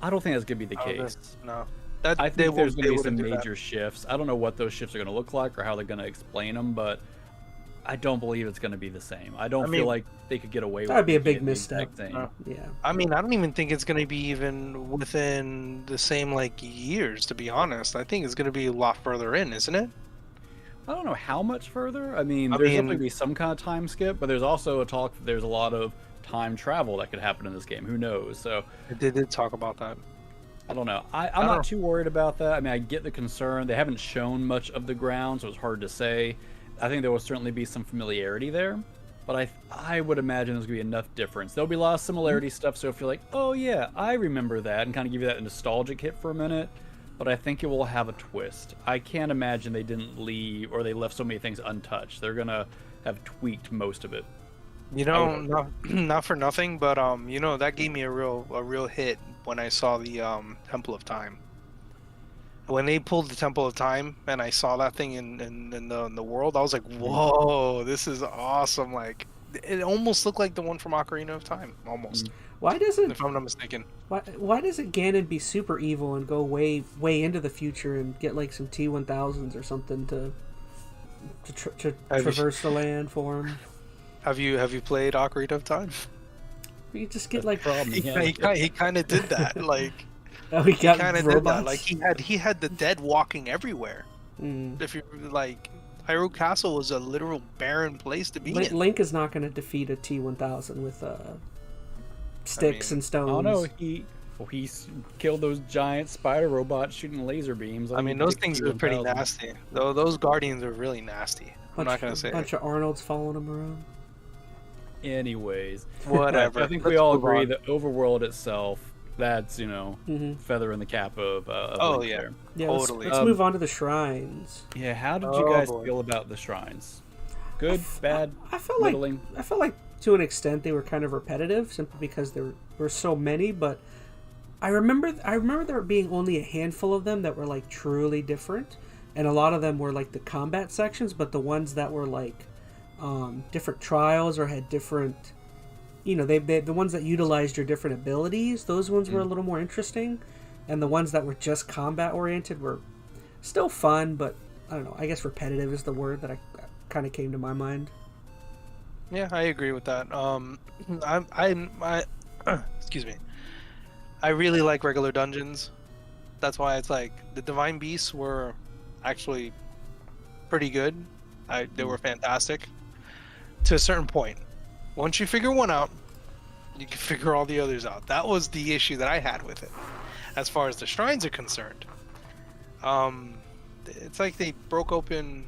I don't think that's going to be the case. No. I think there's going to be some major shifts. I don't know what those shifts are going to look like or how they're going to explain them, but I don't believe it's going to be the same. I don't feel like they could get away with it. That'd be a big misstep. Yeah. I mean, I don't even think it's going to be even within the same, like, years, to be honest. I think it's going to be a lot further in, isn't it? I don't know how much further. I mean, there's going to be some kind of time skip, but there's also a talk that there's a lot of time travel that could happen in this game. Who knows? So They did talk about that. I don't know. I'm not too worried about that. I mean, I get the concern. They haven't shown much of the ground, so it's hard to say. I think there will certainly be some familiarity there, but I would imagine there's going to be enough difference. There'll be a lot of similarity stuff, so if you're like, oh yeah, I remember that, and kind of give you that nostalgic hit for a minute, but I think it will have a twist. I can't imagine they didn't leave, or they left so many things untouched. They're going to have tweaked most of it. You know, not for nothing, but you know, that gave me a real hit when I saw the Temple of Time. When they pulled the Temple of Time and I saw that thing in the world, I was like, whoa, this is awesome. Like, it almost looked like the one from Ocarina of Time, almost. Why doesn't, if I'm not mistaken, why doesn't Ganon be super evil and go way into the future and get like some T-1000s or something to traverse the land for him? Have you played Ocarina of Time? You just get like he kind of did that. Like, oh, he kind of did that. Like, he had the dead walking everywhere. If you like, Hyrule Castle was a literal barren place to be in. Link is not going to defeat a T-1000 with sticks and stones. Oh no, he killed those giant spider robots shooting laser beams. I mean, those things are pretty nasty. Though those guardians are really nasty. I'm not gonna say a bunch of Arnolds following him around. Anyways, whatever. I think we all agree that overworld itself, that's, you know, feather in the cap of oh Link yeah, there. Yeah, totally. Let's move on to the shrines. Yeah, how did you guys feel about the shrines? Good, bad, middling? I felt like to an extent they were kind of repetitive, simply because there were so many. But I remember there being only a handful of them that were like truly different, and a lot of them were like the combat sections. But the ones that were like different trials or had different, you know, they the ones that utilized your different abilities, those ones were a little more interesting, and the ones that were just combat oriented were still fun, but I don't know, I guess repetitive is the word that I kind of came to my mind. Yeah, I agree with that. I excuse me. I really like regular dungeons. That's why it's like the Divine Beasts were actually pretty good. They were fantastic to a certain point. Once you figure one out, you can figure all the others out. That was the issue that I had with it. As far as the shrines are concerned, it's like they broke open,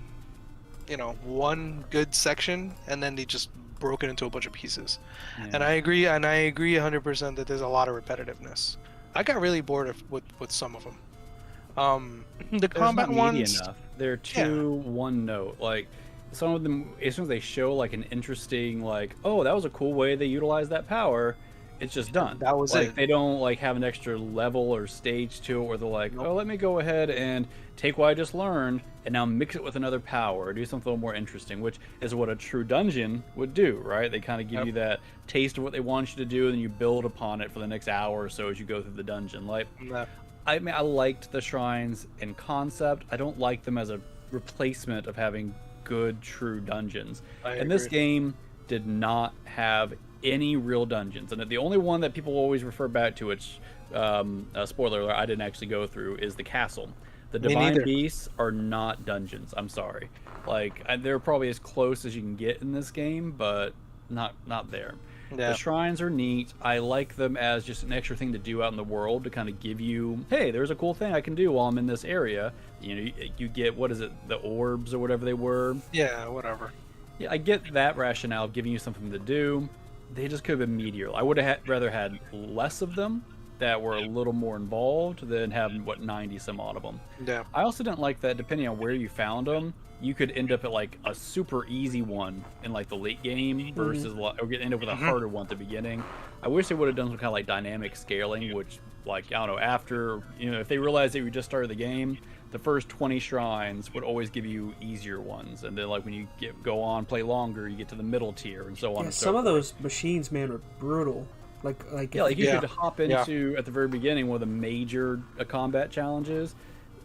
you know, one good section and then they just broke it into a bunch of pieces. Yeah. And I agree 100% that there's a lot of repetitiveness. I got really bored with some of them. The combat ones, they're too one note. Like, some of them, as soon as they show like an interesting, like, oh, that was a cool way they utilized that power, it's just done. That was like, it. They don't like have an extra level or stage to it where they're like, oh, let me go ahead and take what I just learned and now mix it with another power or do something a little more interesting, which is what a true dungeon would do, right? They kind of give you that taste of what they want you to do, and then you build upon it for the next hour or so as you go through the dungeon. Like, I mean, I liked the shrines in concept. I don't like them as a replacement of having good, true dungeons. And this game did not have any real dungeons. And the only one that people always refer back to, which, spoiler alert, I didn't actually go through, is the castle. The Divine Beasts are not dungeons. I'm sorry. Like, they're probably as close as you can get in this game, but not there. Yeah. The shrines are neat. I like them as just an extra thing to do out in the world to kind of give you, hey, there's a cool thing I can do while I'm in this area. You know, you get, what is it, the orbs or whatever they were? Yeah, whatever. Yeah, I get that rationale of giving you something to do. they just could have been meatier. I would have rather had less of them that were a little more involved than having 90 some odd of them. Yeah. I also didn't like that depending on where you found them, you could end up at like a super easy one in like the late game versus or end up with a harder one at the beginning. I wish they would have done some kind of like dynamic scaling, which like I don't know, after if they realized that you just started the game, the first 20 shrines would always give you easier ones, and then like when you go on play longer, you get to the middle tier and so on. And so some forth. of those machines, man, are brutal. Like you could hop into at the very beginning one of the major combat challenges.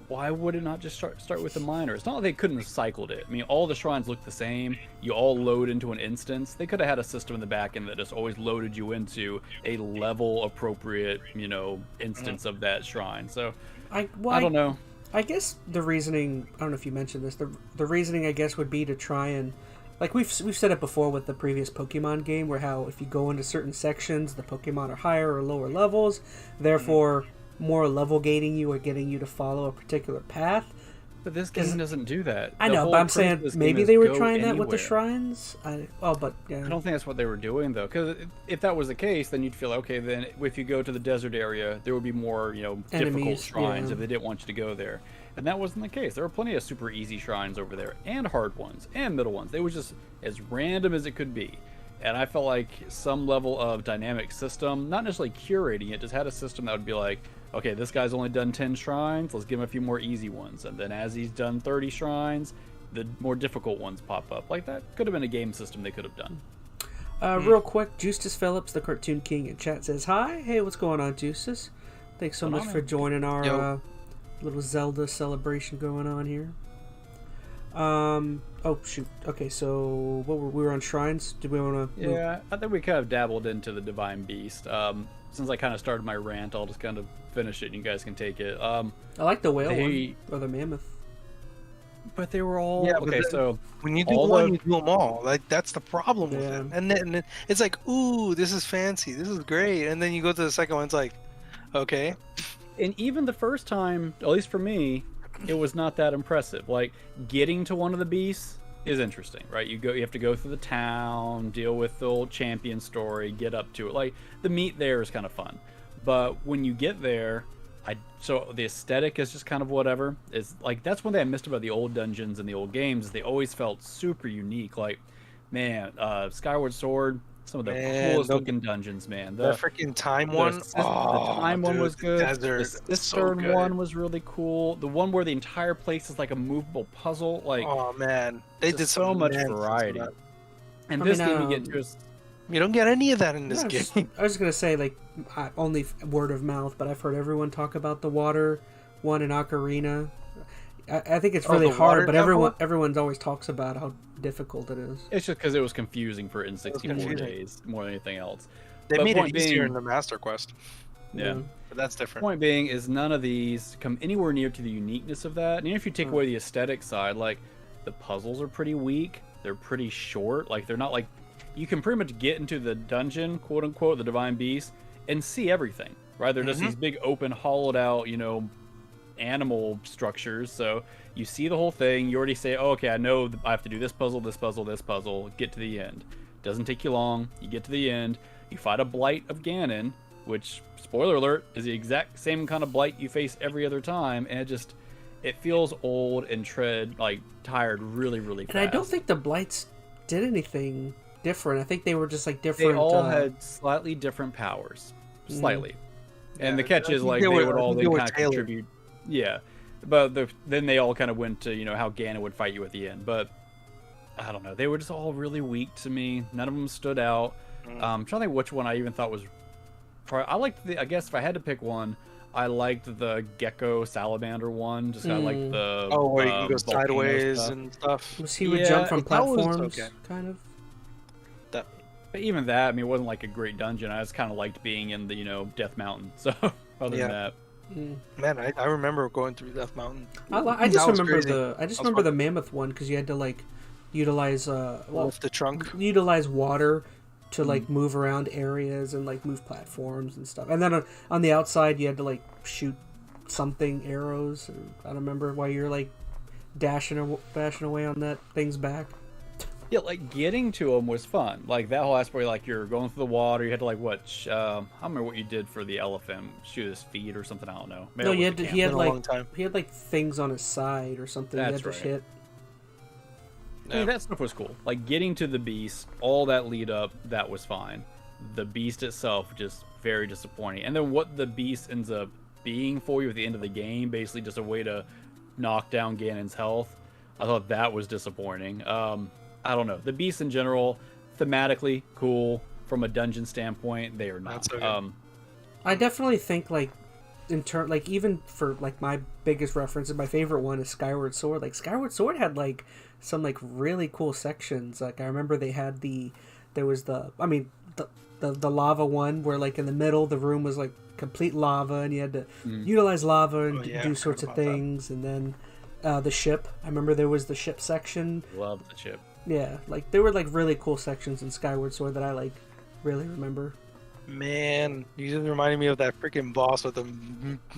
Why would it not just start with the minor? It's not like they couldn't have cycled it. I mean, all the shrines look the same. You all load into an instance. They could have had a system in the back end that just always loaded you into a level appropriate, instance of that shrine. So I don't know. I guess the reasoning, I don't know if you mentioned this, the reasoning I guess would be to try and, like we've said it before with the previous Pokemon game, where how if you go into certain sections, the Pokemon are higher or lower levels, therefore more level gating you or getting you to follow a particular path. But this game doesn't do that. I know, but I'm saying maybe they were trying that with the shrines. I don't think that's what they were doing though, because if that was the case, then you'd feel okay. Then if you go to the desert area, there would be more difficult shrines if they didn't want you to go there. And that wasn't the case. There were plenty of super easy shrines over there, and hard ones, and middle ones. They were just as random as it could be. And I felt like some level of dynamic system, not necessarily curating it, just had a system that would be like, okay, this guy's only done 10 shrines, let's give him a few more easy ones. And then as he's done 30 shrines, the more difficult ones pop up. Like that could have been a game system they could have done. Real quick, Justus Phillips, the Cartoon King in chat says, hi. Hey, what's going on, Justus? Thanks so much for joining our little Zelda celebration going on here. Oh shoot. Okay, so we were on shrines. Did we want to? Yeah, I think we kind of dabbled into the Divine Beast. Since I kind of started my rant, I'll just kind of finish it, and you guys can take it. I like the whale one or the mammoth. But they were all okay. So when you do one, you do them all. Like that's the problem with it. And then it's like, ooh, this is fancy. This is great. And then you go to the second one, it's like, okay. And even the first time, at least for me, it was not that impressive. Like getting to one of the beasts is interesting, right? You have to go through the town, deal with the old champion story, get up to it. Like the meat there is kind of fun, but when you get there, so the aesthetic is just kind of whatever. It's like that's one thing I missed about the old dungeons and the old games. Is they always felt super unique. Like, man, Skyward Sword. Some of the coolest looking dungeons, man. The freaking time one. The time one was good. The Cistern one was really cool. The one where the entire place is like a movable puzzle. Like, oh man, they did so much variety. And this game you get just. You don't get any of that in this game. I was just gonna say, like, only word of mouth, but I've heard everyone talk about the water one in Ocarina. I think it's really hard, but everyone always talks about how difficult it is. It's just because it was confusing for N64 days more than anything else. They made it easier in the Master Quest. Yeah. But that's different. Point being is none of these come anywhere near to the uniqueness of that. And even if you take away the aesthetic side, like the puzzles are pretty weak. They're pretty short. Like they're not like you can pretty much get into the dungeon, quote unquote, the Divine Beast, and see everything. Right? They're just these big open, hollowed out, animal structures. So you see the whole thing. You already say, oh, okay, I know I have to do this puzzle, this puzzle, this puzzle. Get to the end. Doesn't take you long. You get to the end. You fight a blight of Ganon, which, spoiler alert, is the exact same kind of blight you face every other time. And it feels old and tired really, really fast. And I don't think the blights did anything different. I think they were just like different. They all had slightly different powers. Slightly. And the catch is like they would all then kind of contribute. Yeah, but then they all kind of went to how Ganon would fight you at the end. But I don't know, they were just all really weak to me. None of them stood out. I'm trying to think which one I even thought was. I liked I guess if I had to pick one, I liked the Gecko Salamander one. Just kind of like the where you can go sideways and stuff. He would jump from platforms, kind of. But even that, I mean, it wasn't like a great dungeon. I just kind of liked being in the Death Mountain. So other than that. Man, I remember going through Death Mountain. I just remember the mammoth one because you had to utilize lift the trunk, utilize water to move around areas and move platforms and stuff. And then on the outside you had to shoot something arrows. I don't remember why you're dashing away on that thing's back. Yeah, like getting to them was fun. Like that whole aspect, like you're going through the water. You had to like what? I don't remember what you did for the elephant. Shoot his feet or something. I don't know. Maybe No, it he was had the to, he had Been a like long time. he had like things on his side or something. That's he had to right. hit. I mean, that stuff was cool. Like getting to the beast, all that lead up, that was fine. The beast itself, just very disappointing. And then what the beast ends up being for you at the end of the game, basically just a way to knock down Ganon's health. I thought that was disappointing. I don't know. The beasts in general, thematically cool. From a dungeon standpoint, they are not. That's okay. I definitely think like like even for like my biggest reference and my favorite one is Skyward Sword. Like Skyward Sword had like some like really cool sections. Like I remember there was the lava one where like in the middle the room was like complete lava and you had to utilize lava and do sorts of things. And then the ship. I remember there was the ship section. Love the ship. Yeah, like there were like really cool sections in Skyward Sword that I like really remember. Man, you just reminded me of that freaking boss with the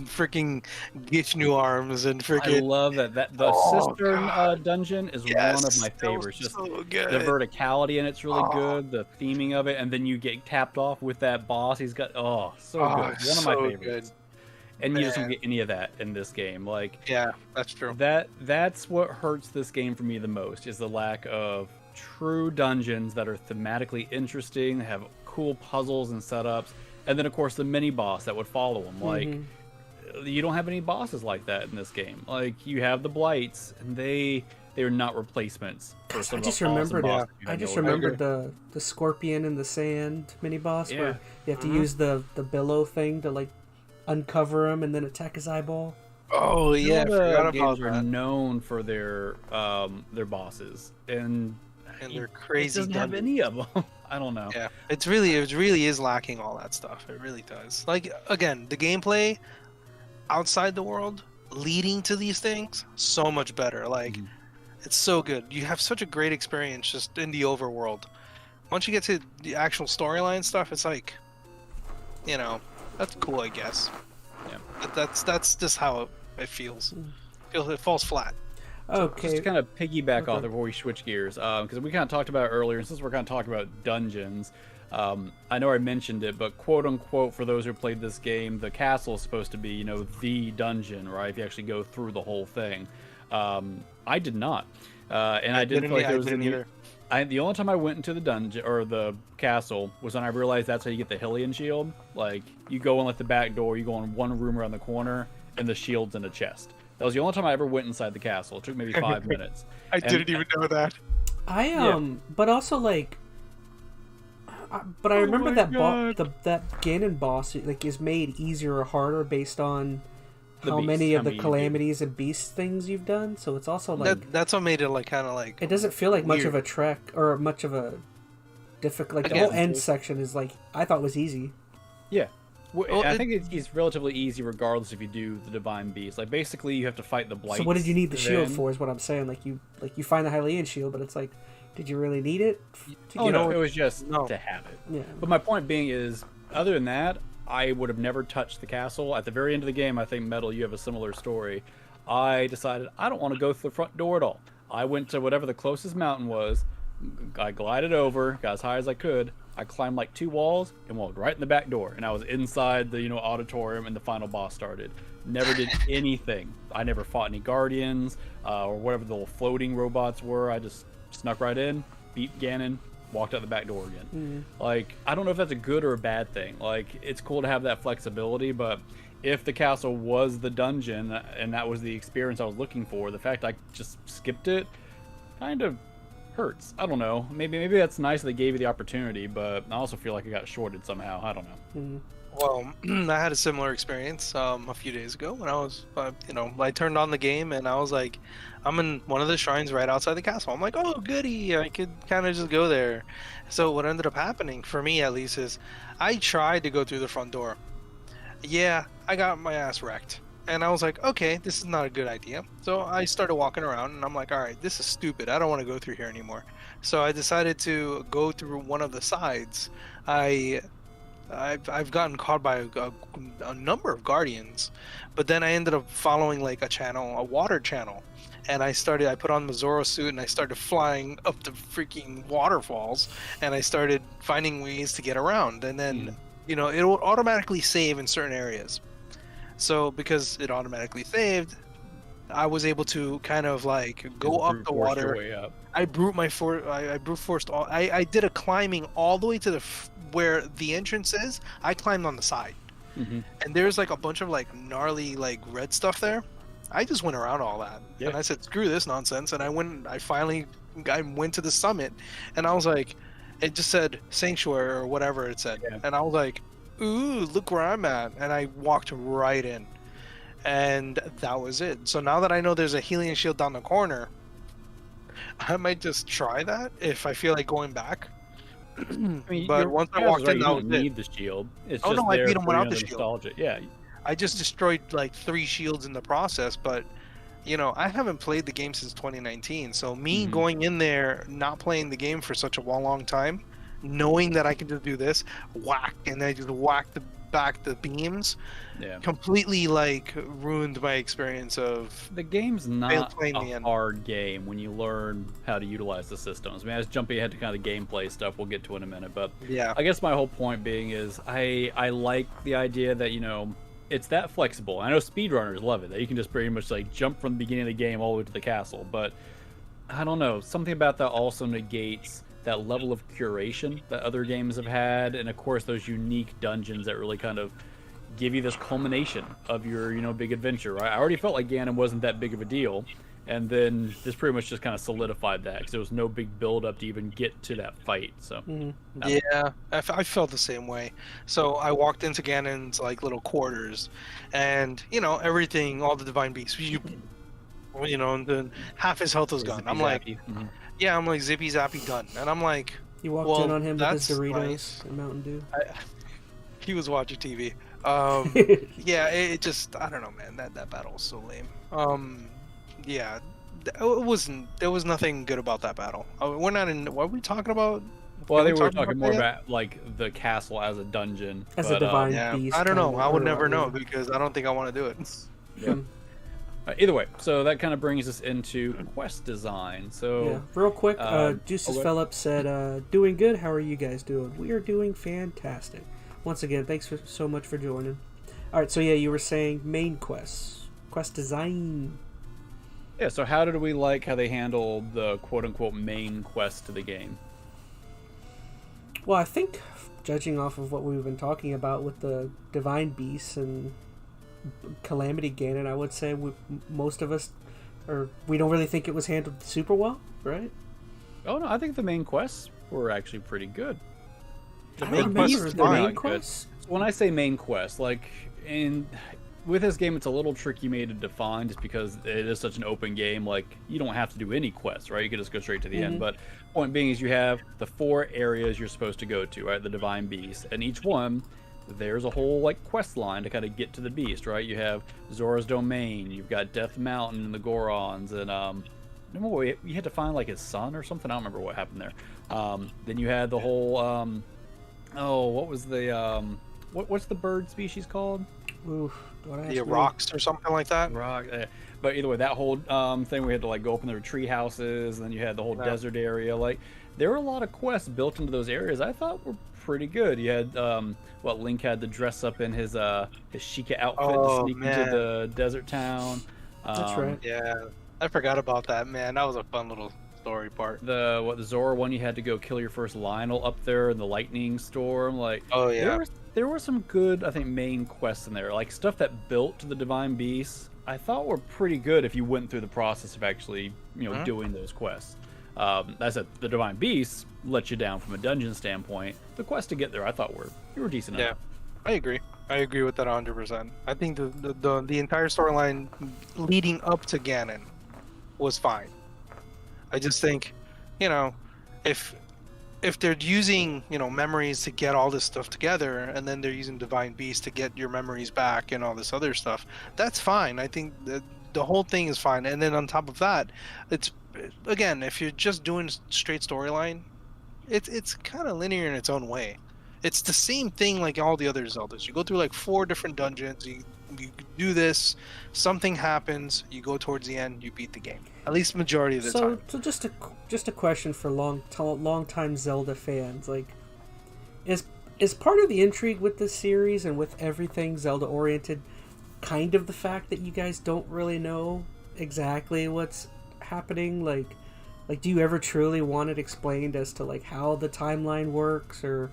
freaking Gishnu arms and I freaking. love that. The cistern dungeon is one of my favorites. Just so good. the verticality in it's really good. The theming of it, and then you get tapped off with that boss. He's got so good. One of my favorites. And you just don't get any of that in this game. Like yeah, that's true. That's what hurts this game for me the most is the lack of true dungeons that are thematically interesting, have cool puzzles and setups, and then of course the mini boss that would follow them. Like you don't have any bosses like that in this game. Like you have the blights, and they are not replacements. For some I just remembered the scorpion in the sand mini boss where you have to use the billow thing to like uncover him and then attack his eyeball. Oh yeah, the games are known for their bosses, and they're crazy. It doesn't have any of them. I don't know. Yeah, it really is lacking all that stuff. It really does. Like again, the gameplay outside the world leading to these things so much better. Like it's so good. You have such a great experience just in the overworld. Once you get to the actual storyline stuff, it's like, that's cool, I guess. Yeah, but that's just how it feels. It falls flat. Okay. Just to kind of piggyback off before we switch gears, because we kind of talked about it earlier, and since we're kind of talking about dungeons, I know I mentioned it, but quote unquote, for those who played this game, the castle is supposed to be, the dungeon, right? If you actually go through the whole thing. I did not, and I didn't feel like there was either. The only time I went into the dungeon or the castle was when I realized that's how you get the Hylian shield. Like you go in like the back door, you go in one room around the corner, and the shield's in a chest. That was the only time I ever went inside the castle. It took maybe 5 minutes. I didn't even know that. But also like, but I remember that that Ganon boss like is made easier or harder based on how many of the calamities and beast things you've done. So it's also like that's what made it like kind of like. It doesn't feel like much of a trek or much of a difficult. Like the whole end section is like I thought was easy. Yeah. Well, I think it's relatively easy regardless if you do the Divine Beast. Like, basically, you have to fight the Blights. So what did you need the shield for is what I'm saying. Like you find the Hylian shield, but it's like, did you really need it? No, it was just to have it. Yeah. But my point being is, other than that, I would have never touched the castle. At the very end of the game, I think, Metal, you have a similar story. I decided I don't want to go through the front door at all. I went to whatever the closest mountain was. I glided over, got as high as I could. I climbed like 2 walls and walked right in the back door, and I was inside the auditorium, and the final boss started. Never did anything. I never fought any guardians or whatever the little floating robots were. I just snuck right in, beat Ganon, walked out the back door again. Like, I don't know if that's a good or a bad thing. Like, it's cool to have that flexibility, but if the castle was the dungeon and that was the experience I was looking for, the fact I just skipped it kind of hurts. I don't know. Maybe that's nice they gave you the opportunity, but I also feel like it got shorted somehow. I don't know. Well, I had a similar experience a few days ago when I was, I turned on the game and I was like, I'm in one of the shrines right outside the castle. I'm like, oh, goody, I could kind of just go there. So what ended up happening, for me at least, is I tried to go through the front door. Yeah, I got my ass wrecked. And I was like, okay, this is not a good idea. So I started walking around and I'm like, all right, this is stupid. I don't want to go through here anymore. So I decided to go through one of the sides. I I've gotten caught by a number of guardians, but then I ended up following like a channel, a water channel, and I put on the Zoro suit and I started flying up the freaking waterfalls, and I started finding ways to get around, and then you know it will automatically save in certain areas. So because it automatically saved, I was able to kind of like go up the water. Way up. I brute forced all. I did a climbing all the way to where the entrance is. I climbed on the side, and there's like a bunch of like gnarly like red stuff there. I just went around all that, and I said, "Screw this nonsense!" And I went. I went to the summit, and I was like, it just said sanctuary or whatever it said, and I was like, "Ooh, look where I'm at!" And I walked right in, and that was it. So now that I know there's a healing shield down the corner, I might just try that if I feel like going back. I mean, but once I walked in, you don't need the shield. It's just I beat him for, without the nostalgia. shield. Yeah. I just destroyed like 3 shields in the process, but you know, I haven't played the game since 2019, so me going in there, not playing the game for such a long time, knowing that I can just do this, whack, and I just whack back the beams, completely like ruined my experience of the game's not a hard game when you learn how to utilize the systems. I mean, I was jumping ahead to kind of the gameplay stuff we'll get to in a minute, but I guess my whole point being is I like the idea that, you know, it's that flexible. I know speedrunners love it, that you can just pretty much like jump from the beginning of the game all the way to the castle, but I don't know, something about that also negates that level of curation that other games have had, and of course those unique dungeons that really kind of give you this culmination of your, you know, big adventure, right? I already felt like Ganon wasn't that big of a deal, and then this pretty much just kind of solidified that, because there was no big build up to even get to that fight. So yeah, I felt the same way. So I walked into Ganon's like little quarters, and you know, everything, all the divine beasts, you know, and then half his health was gone. I'm like, yeah, I'm like, zippy zappy done, and I'm like, you walked in on him with his Doritos and Mountain Dew. He was watching TV. Yeah, it just, I don't know, man, that battle was so lame. Yeah, there was nothing good about that battle. We're not in, what are we talking about? Well, I think we were talking more about like the castle as a dungeon, as a divine beast. I don't know, I would never know, because I don't think I want to do it. Either way, so that kind of brings us into quest design. So real quick, Juices Phillips said, doing good, how are you guys doing? We are doing fantastic. Once again, thanks so much for joining. Alright, so yeah, you were saying main quests. Quest design. Yeah, so how did we like how they handled the quote-unquote main quest to the game? Well, I think, judging off of what we've been talking about with the Divine Beasts and Calamity Ganon, I would say most of us, or we don't really think it was handled super well, right? Oh, no, I think the main quests were actually pretty good. The main quest? So when I say main quest, like, with this game, it's a little tricky made to define just because it is such an open game. Like, you don't have to do any quests, right? You can just go straight to the end. But point being is you have the 4 areas you're supposed to go to, right? The Divine Beast. And each one, there's a whole, like, quest line to kind of get to the beast, right? You have Zora's Domain, you've got Death Mountain and the Gorons, and, you had to find, like, his son or something? I don't remember what happened there. Then you had the whole, what was the, what's the bird species called? Oof. The rocks or something like that. But either way, that whole thing we had to like go up in their tree houses, and then you had the whole desert area. Like, there were a lot of quests built into those areas. I thought were pretty good. You had Link had to dress up in his Sheikah outfit to sneak into the desert town. That's right. Yeah, I forgot about that, man. That was a fun little story part. The Zora one, you had to go kill your first Lionel up there in the lightning storm. Like, there were some good, I think, main quests in there, like stuff that built to the Divine Beasts. I thought were pretty good if you went through the process of actually, doing those quests. I said the Divine Beasts let you down from a dungeon standpoint. The quests to get there, I thought were decent enough. I agree. I agree with that 100%. I think the entire storyline leading up to Ganon was fine. I just think, if they're using, memories to get all this stuff together, and then they're using Divine Beast to get your memories back and all this other stuff, that's fine. I think that the whole thing is fine. And then on top of that, it's, again, if you're just doing straight storyline, it's kind of linear in its own way. It's the same thing like all the other Zeldas. You go through like 4 different dungeons. You do this, something happens. You go towards the end. You beat the game. At least majority of the time. So just a question for long time Zelda fans. Like, is part of the intrigue with this series and with everything Zelda oriented, kind of the fact that you guys don't really know exactly what's happening? Like do you ever truly want it explained as to like how the timeline works or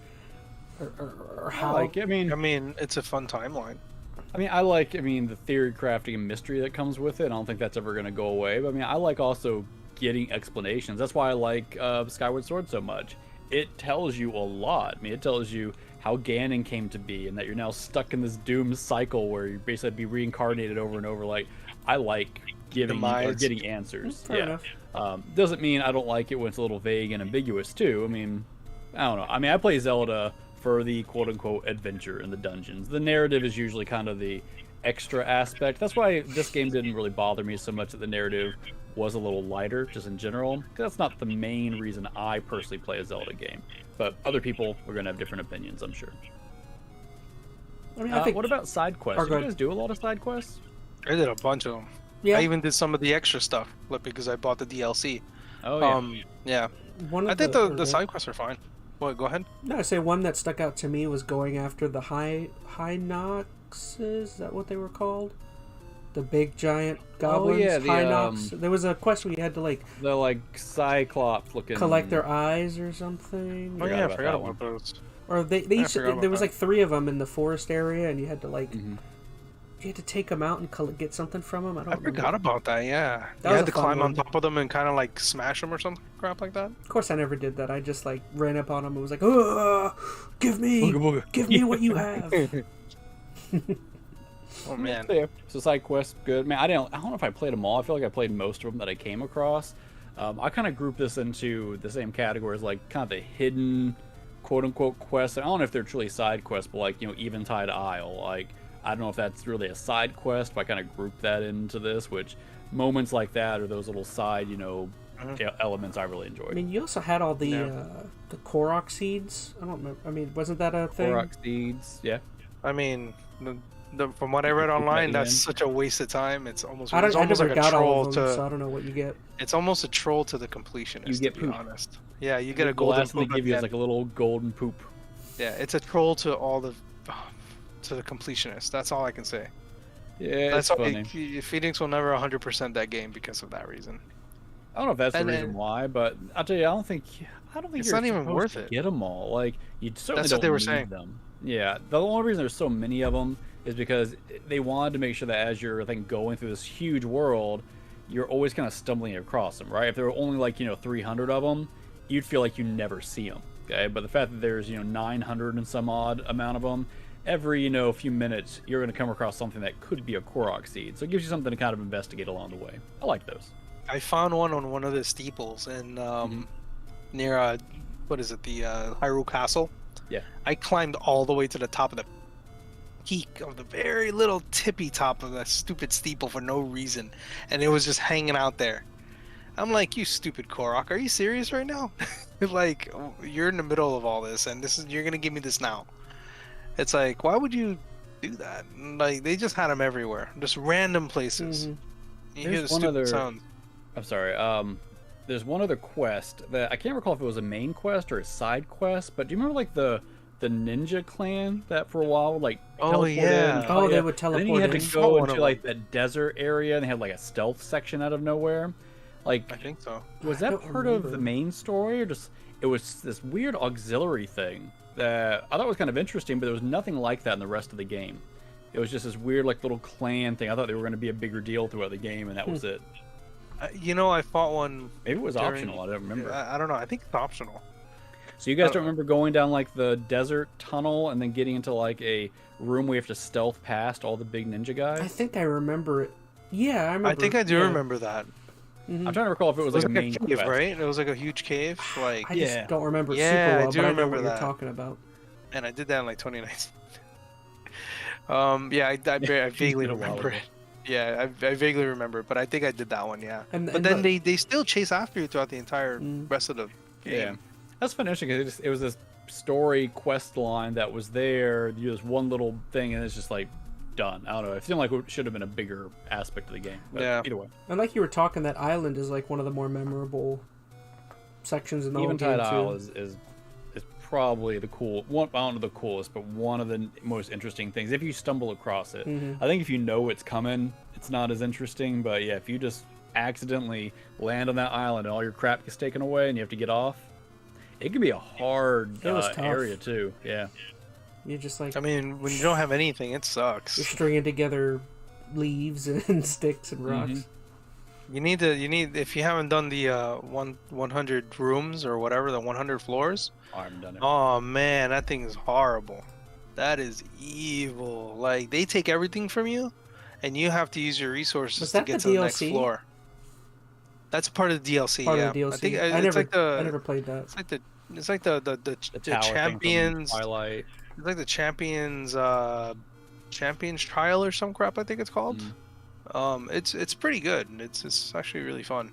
how? I mean, it's a fun timeline. I mean, the theory crafting and mystery that comes with it. I don't think that's ever going to go away. But I mean, I like also getting explanations. That's why I like Skyward Sword so much. It tells you a lot. I mean, it tells you how Ganon came to be and that you're now stuck in this doomed cycle where you basically be reincarnated over and over. Like, I like getting answers. Fair enough. Doesn't mean I don't like it when it's a little vague and ambiguous too. I mean, I don't know. I mean, I play Zelda for the quote-unquote adventure in the dungeons. The narrative is usually kind of the extra aspect. That's why this game didn't really bother me so much that the narrative was a little lighter, just in general. That's not the main reason I personally play a Zelda game. But other people are going to have different opinions, I'm sure. I mean, I think, what about side quests? Do you guys do a lot of side quests? I did a bunch of them. yeah. I even did some of the extra stuff, like, because I bought the DLC. Oh, yeah. Yeah. I think the side quests are fine. What? Go ahead. No, I say one that stuck out to me was going after the high Noxes. Is that what they were called? The big giant goblins. Oh, yeah, the, High Nox. There was a quest where you had to like The Cyclops looking. collect their eyes or something. Oh yeah, I about forgot that about those. Or they each, forgot about there was that. like 3 of them in the forest area, and you had to like Mhm. you had to take them out and get something from them. I don't I forgot remember. about that. Yeah, That you was had a to fun climb on one. top of them and kind of like smash them or something crap like that. Of course, I never did that. I just like ran up on them and was like, "Ugh, give me what you have." Oh man. Yeah. So side quests, good. Man, I don't know if I played them all. I feel like I played most of them that I came across. I kind of group this into the same category as like kind of the hidden, quote unquote quests. I don't know if they're truly side quests, but like Eventide Isle. Like I don't know if that's really a side quest, but I kind of group that into this. Which moments like that are those little side, elements I really enjoyed. I mean, you also had all the Korok seeds. I don't remember. I mean, wasn't that a thing? Korok seeds, yeah. I mean, from what I read online, that's such a waste of time. It's almost like a got all troll of them, so I don't know what you get. It's almost a troll to the completionist. You get to be poop. honest. Yeah, you get The a golden last thing poop. they give at you the is like end. a little golden poop. Yeah, it's a troll to all the to the completionist. That's all I can say. Yeah, That's it's all. funny. Phoenix will never 100% that game because of that reason. I don't know if that's And the reason then- why, but I'll tell you, I don't think It's you're not even supposed worth to it. get them all. Like you certainly That's don't what they were need saying. them. Yeah, the only reason there's so many of them is because they wanted to make sure that as you're going through this huge world, you're always kind of stumbling across them, right? If there were only 300 of them, you'd feel like you never see them. Okay, but the fact that there's 900 and some odd amount of them, every few minutes you're going to come across something that could be a Korok seed, so it gives you something to kind of investigate along the way. I like those. I found one on one of the steeples in near what is it, the Hyrule Castle. Yeah. I climbed all the way to the top of the peak of the very little tippy top of that stupid steeple for no reason, and it was just hanging out there. I'm like, you stupid Korok, are you serious right now? Like, you're in the middle of all this, and you're gonna give me this now. It's like, why would you do that? Like, they just had them everywhere, just random places. Mhm. You hear There's the one stupid other- sound. I'm sorry. There's one other quest that I can't recall if it was a main quest or a side quest, but do you remember the ninja clan that for a while would Oh, teleport yeah. in? and Oh, fight they ya? would And then you teleport had in. to Saw go one into of like that desert area, and they had like a stealth section out of nowhere. Like, I think so. was I that don't part of the remember. main story, or just it was this weird auxiliary thing that I thought was kind of interesting, but there was nothing like that in the rest of the game. It was just this weird little clan thing. I thought they were going to be a bigger deal throughout the game, and that was it. I fought one. Maybe it was during- optional. I don't remember. I don't know. I think it's optional. So you guys don't remember going down the desert tunnel and then getting into a room where you have to stealth past all the big ninja I guys? think I remember it. Yeah, I remember. I think I do yeah. remember that. Mhm. I'm trying to recall if it It was was like a like main a cave, quest. right? It was like a huge cave. Like, I just Yeah. don't remember it Yeah, super I well, do but I know remember what you're that. talking about. and I did that in like 2019. Yeah, I vaguely did a while remember ago. it. Yeah, I vaguely remember it, but I think I did that one. Yeah. And- But and then the- they still chase after you throughout the entire Mm. rest of the game. Yeah, that's fun, interesting because it was this story quest line that was there. You just one little thing, and it's just like done. I don't know. It seemed like it should have been a bigger aspect of the game. But Yeah. either way, And like you were talking, that island is like one of the more memorable sections in the whole game Eventide too. Isle is probably the one. I don't know the coolest, but one of the most interesting things. If you stumble across it, I think if you know it's coming, it's not as interesting. But yeah, if you just accidentally land on that island and all your crap gets taken away and you have to get off, it can be a hard It was tough. area too. Yeah. You're just like, I mean, when you don't have anything, it sucks. you're stringing together leaves and sticks and rocks. You need if you haven't done the 100 rooms or whatever, the 100 floors. I haven't done it. Oh man, that thing is horrible. That is evil. Like, they take everything from you, and you have to use your resources Was to that get the to the next DLC? floor. That's part of the DLC. Part yeah, of the DLC. I think I it's never, I never played that. It's like the The tower champions. thing from Twilight. It's like the champions trial or some crap. I think it's called. It's pretty good. It's actually really fun.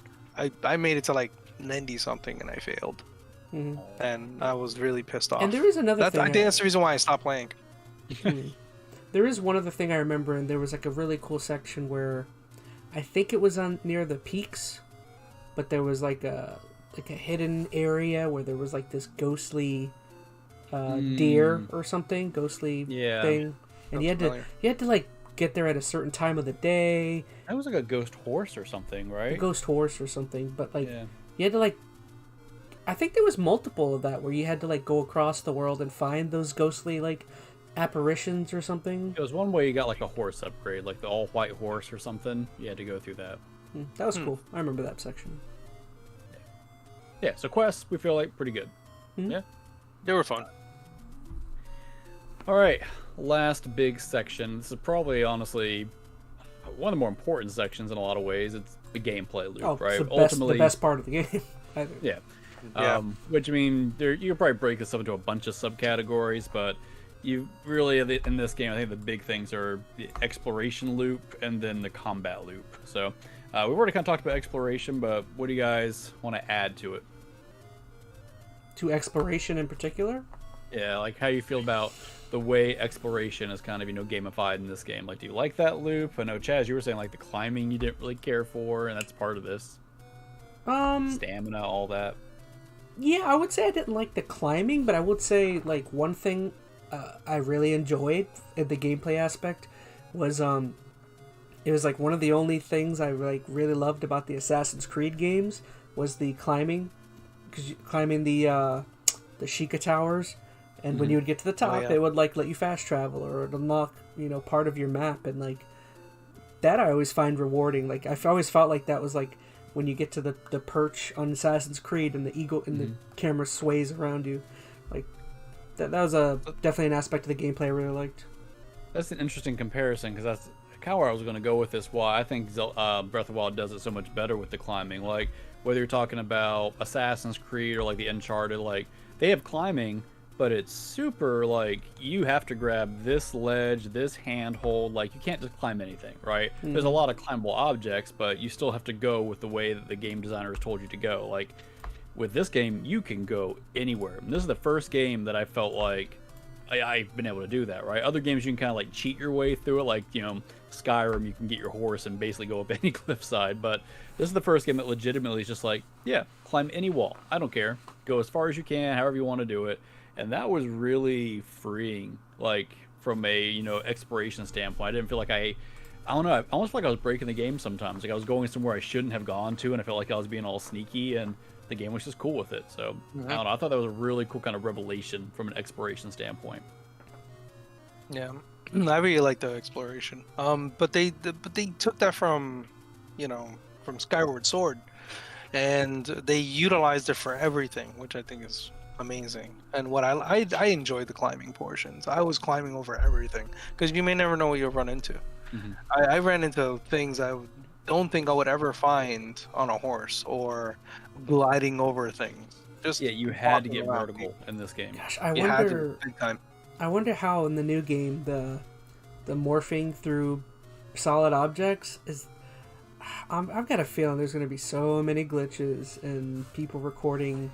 I made it to like 90 something and I failed, and I was really pissed off. And there is another thing. I think that's the reason why I stopped playing. There is one other thing I remember, and there was like a really cool section where I think it was on near the peaks, but there was like a hidden area where there was like this ghostly deer or something, ghostly thing, and you had to like get there at a certain time of the day. That was like a ghost horse or something, right? A ghost horse or something, but like you had to like. I think there was multiple of that where you had to like go across the world and find those ghostly like apparitions or something. It was one way you got like a horse upgrade, like the all white horse or something. You had to go through that. That was cool. I remember that section. Yeah, so quests we feel like pretty good. Yeah, They were fun. all right, last big section. This is probably honestly one of the more important sections in a lot of ways. It's the gameplay loop, Oh, right? it's the best part of the game. I think. Yeah. Yeah. Which I mean, you could probably break this up into a bunch of subcategories, but you really, in this game, I think the big things are the exploration loop and then the combat loop. So we've already kind of talked about exploration, but what do you guys want to add to it? To exploration in particular? Yeah, like how you feel about the way exploration is kind of, gamified in this game. Like, do you like that loop? I know, Chaz, you were saying like the climbing you didn't really care for, and that's part of this. Stamina, all that. Yeah, I would say I didn't like the climbing, but I would say like one thing I really enjoyed in the gameplay aspect was it was like one of the only things I like really loved about the Assassin's Creed games was the climbing, because you climbing the Sheikah towers, and when you would get to the top, they would like let you fast travel or unlock part of your map, and like that I always find rewarding. Like I always felt like that was like when you get to the perch on Assassin's Creed and the eagle and the camera sways around you, like that was definitely an aspect of the gameplay I really liked. That's an interesting comparison, because that's kind of where I was going to go with this. Why I think Breath of the Wild does it so much better with the climbing. Like whether you're talking about Assassin's Creed or like the Uncharted, like they have climbing, but it's super like you have to grab this ledge, this handhold. Like you can't just climb anything, right? There's a lot of climbable objects, but you still have to go with the way that the game designers told you to go. Like with this game, you can go anywhere. And this is the first game that I felt like I've been able to do that, right? Other games you can kind of like cheat your way through it, like Skyrim, you can get your horse and basically go up any cliffside. But this is the first game that legitimately is just like, yeah, climb any wall. I don't care. Go as far as you can, however you want to do it. And that was really freeing, like from a exploration standpoint. I didn't feel like I don't know. I almost felt like I was breaking the game sometimes. Like I was going somewhere I shouldn't have gone to, and I felt like I was being all sneaky, and the game was just cool with it. So I don't know. I thought that was a really cool kind of revelation from an exploration standpoint. Yeah, I really like the exploration. But they took that from from Skyward Sword, and they utilized it for everything, which I think is amazing. And what I enjoyed the climbing portions. I was climbing over everything, because you may never know what you'll run into. I ran into things I don't think I would ever find on a horse or gliding over things. Just you had to get vertical in this game. Gosh, I you had to, big time. I wonder how in the new game the morphing through solid objects is. I've got a feeling there's going to be so many glitches and people recording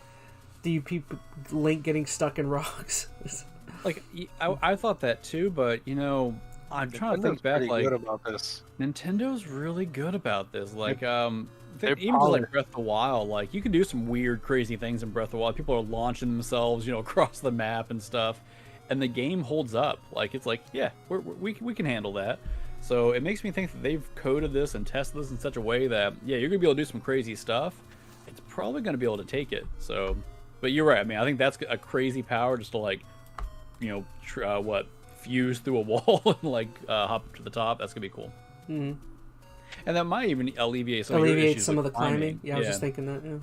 the people Link getting stuck in rocks. Like I thought that too, but you know, I'm trying to think back. Like, good about this. Nintendo's really good about this. Like, even they're just like Breath of the Wild, like you can do some weird, crazy things in Breath of the Wild. People are launching themselves, you know, across the map and stuff, and the game holds up. Like, it's like, yeah, we can handle that. So it makes me think that they've coded this and tested this in such a way that, yeah, you're gonna be able to do some crazy stuff. It's probably gonna be able to take it. So, but you're right. I mean, I think that's a crazy power just to like, you know, fuse through a wall and like hop up to the top. That's gonna be cool. Mm-hmm. And that might even alleviate some of your issues some of with the climbing. Yeah, I was just thinking that.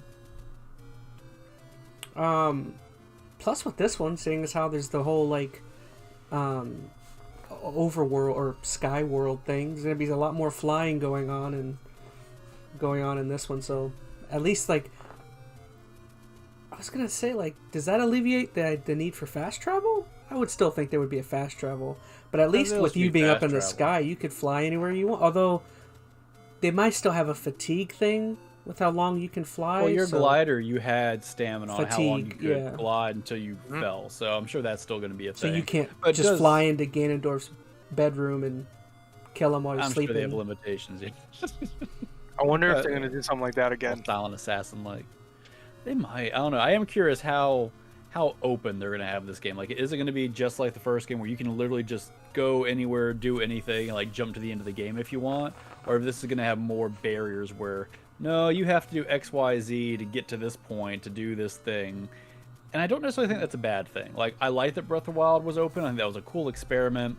Yeah. Plus with this one, seeing as how there's the whole like overworld or sky world thing, there's gonna be a lot more flying going on in this one. So at least like I was gonna say, like, does that alleviate the need for fast travel? I would still think there would be a fast travel, but at least with you being up in the sky, you could fly anywhere you want. Although they might still have a fatigue thing with how long you can fly. Well, your glider, you had stamina on how long you could yeah. glide until you fell, so I'm sure that's still going to be a thing. So you can't just fly into Ganondorf's bedroom and kill him while he's sleeping. I'm sure they have limitations. Yeah. I wonder if they're going to do something like that again. Silent assassin, like they might. I don't know. I am curious how open they're going to have this game. Like, is it going to be just like the first game where you can literally just go anywhere, do anything, and like jump to the end of the game if you want? Or if this is going to have more barriers where, no, you have to do X, Y, Z to get to this point, to do this thing. And I don't necessarily think that's a bad thing. Like, I like that Breath of the Wild was open. I think that was a cool experiment.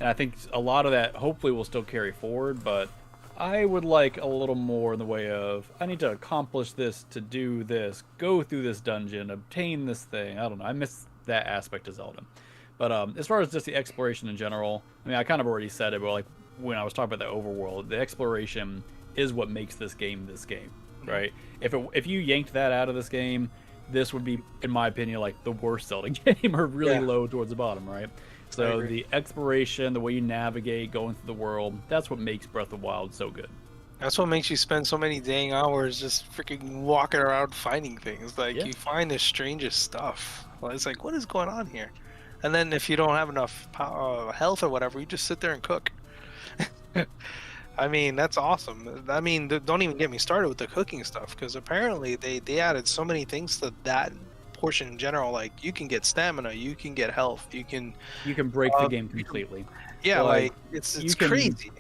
And I think a lot of that hopefully will still carry forward, but I would like a little more in the way of, I need to accomplish this to do this, go through this dungeon, obtain this thing. I don't know. I miss that aspect of Zelda. But as far as just the exploration in general, I mean, I kind of already said it, but like when I was talking about the overworld, the exploration is what makes this game, right? If you yanked that out of this game, this would be, in my opinion, like the worst Zelda game, or really low towards the bottom, right? So the exploration, the way you navigate, going through the world, that's what makes Breath of the Wild so good. That's what makes you spend so many dang hours just freaking walking around finding things. Like, you find the strangest stuff. Well, it's like, what is going on here? And then if you don't have enough health or whatever, you just sit there and cook. I mean, that's awesome. I mean, don't even get me started with the cooking stuff, because apparently they added so many things to that portion in general. Like, you can get stamina, you can get health, you can break the game completely. Yeah, like it's crazy.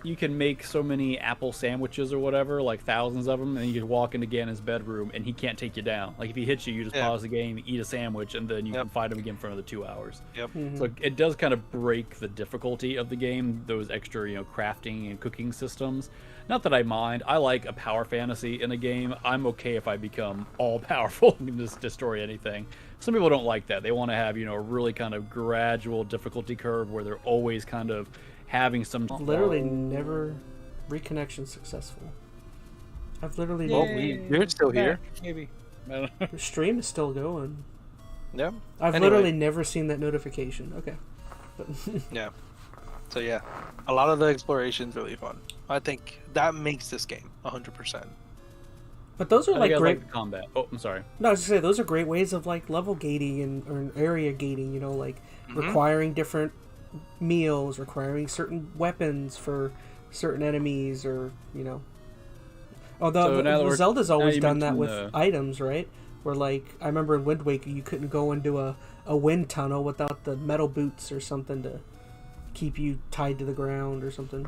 You can make so many apple sandwiches or whatever, like thousands of them, and you can walk into Ganon's bedroom and he can't take you down. Like, if he hits you, you just pause the game, eat a sandwich, and then you can fight him again for another 2 hours. So it does kind of break the difficulty of the game, those extra, you know, crafting and cooking systems. Not that I mind. I like a power fantasy in a game. I'm okay if I become all powerful and can just destroy anything. Some people don't like that. They want to have, you know, a really kind of gradual difficulty curve where they're always kind of having some... Literally never reconnection successful. I've literally... You're still here. Maybe. The stream is still going. Yeah. I've literally never seen that notification. Okay. But yeah. So yeah, a lot of the exploration's really fun. I think that makes this game 100%. But those are like great like combat. Oh, I'm sorry. No, I was just saying those are great ways of like level gating or area gating. You know, like requiring different meals, requiring certain weapons for certain enemies, or you know. Although Zelda's always done that with items, right? Where like I remember in Wind Waker, you couldn't go into a wind tunnel without the metal boots or something to keep you tied to the ground or something.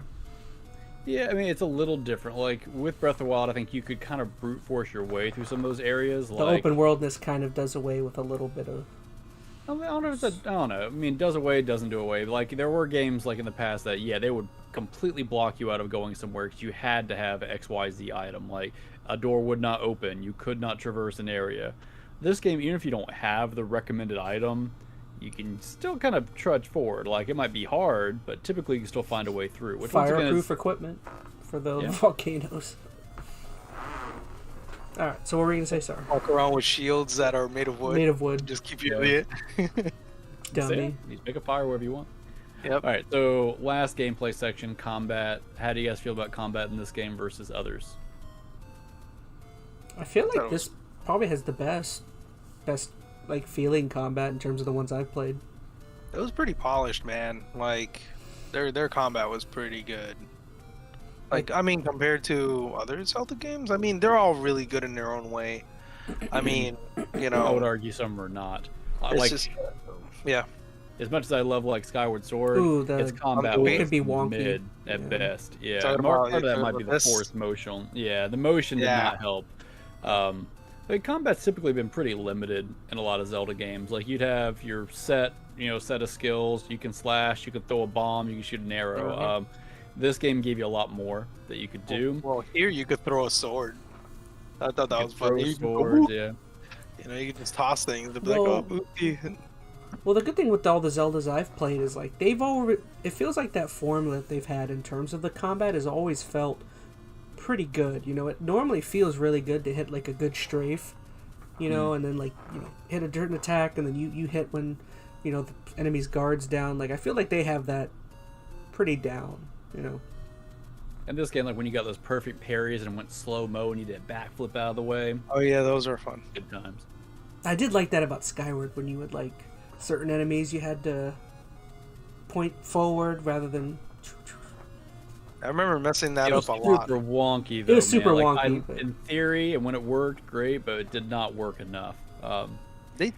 Yeah, I mean, it's a little different. Like, with Breath of the Wild, I think you could kind of brute force your way through some of those areas. The open worldness kind of does away with a little bit of... I don't know if it's I don't know. I mean, does away, doesn't do away. Like, there were games, like, in the past that, yeah, they would completely block you out of going somewhere because you had to have an XYZ item. Like, a door would not open. You could not traverse an area. This game, even if you don't have the recommended item, you can still kind of trudge forward. Like, it might be hard, but typically you can still find a way through. Which fireproof equipment for the volcanoes. Alright, so what were you going to say, sir? Walk around with shields that are made of wood. Made of wood. Just keep you idiot. Dummy. You make a fire wherever you want. Yep. Alright, so last gameplay section, combat. How do you guys feel about combat in this game versus others? I feel like this probably has the best best like feeling combat in terms of the ones I've played. It was pretty polished, man. Like their combat was pretty good. Like, I mean, compared to other Zelda games, I mean, they're all really good in their own way. I mean, you know, I would argue some are not. it's Like, just, yeah. as much as I love like Skyward Sword, Ooh, its combat it was could be wonky. mid at best. Yeah, Talking part about of that it, might be the this- forced motion. Yeah, the motion did Yeah. not help. Like combat's typically been pretty limited in a lot of Zelda games. Like you'd have your set of skills. You can slash, you can throw a bomb, you can shoot an arrow. Mhm. This game gave you a lot more that you could do. Well, here you could throw a sword. I thought that You was could throw funny. You could go, swords, whoop. yeah. You know, you can just toss things and be Well- like, oh, oopsie. Well, the good thing with all the Zeldas I've played is like they've already. It feels like that formula that they've had in terms of the combat has always felt pretty good. You know, it normally feels really good to hit like a good strafe, you know, and then like hit a certain attack, and then you hit when the enemy's guard's down. Like I feel like they have that pretty down. You know. And this game, like when you got those perfect parries and went slow mo and you did a backflip out of the way, Oh, yeah, those are fun. good times. I did like that about Skyward when you would like certain enemies you had to point forward rather than. I remember messing that It was up a lot. super wonky though. was super man. Like, wonky, but- in theory, and when it worked, great, but it did not work enough. They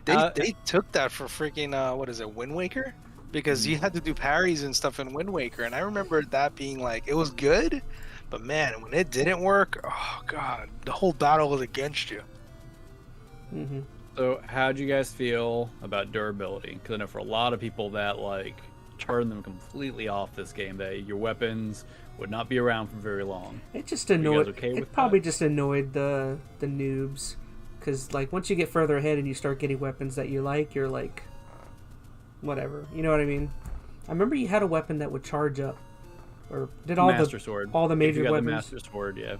took that for freaking what is it, Wind Waker? Because you had to do parries and stuff in Wind Waker, and I remember that being like it was good, but man, when it didn't work, oh god, the whole battle was against you. Mm-hmm. So, how'd you guys feel about durability? Because I know for a lot of people that like turned them completely off this game. That your weapons would not be around for very long. It just Were you annoyed. guys okay It with probably that? just annoyed the noobs, because like once you get further ahead and you start getting weapons that you like, you're like, whatever. You know what I mean? I remember you had a weapon that would charge up, or did all Master the Sword. all the If major you got weapons. the Master Sword, yeah.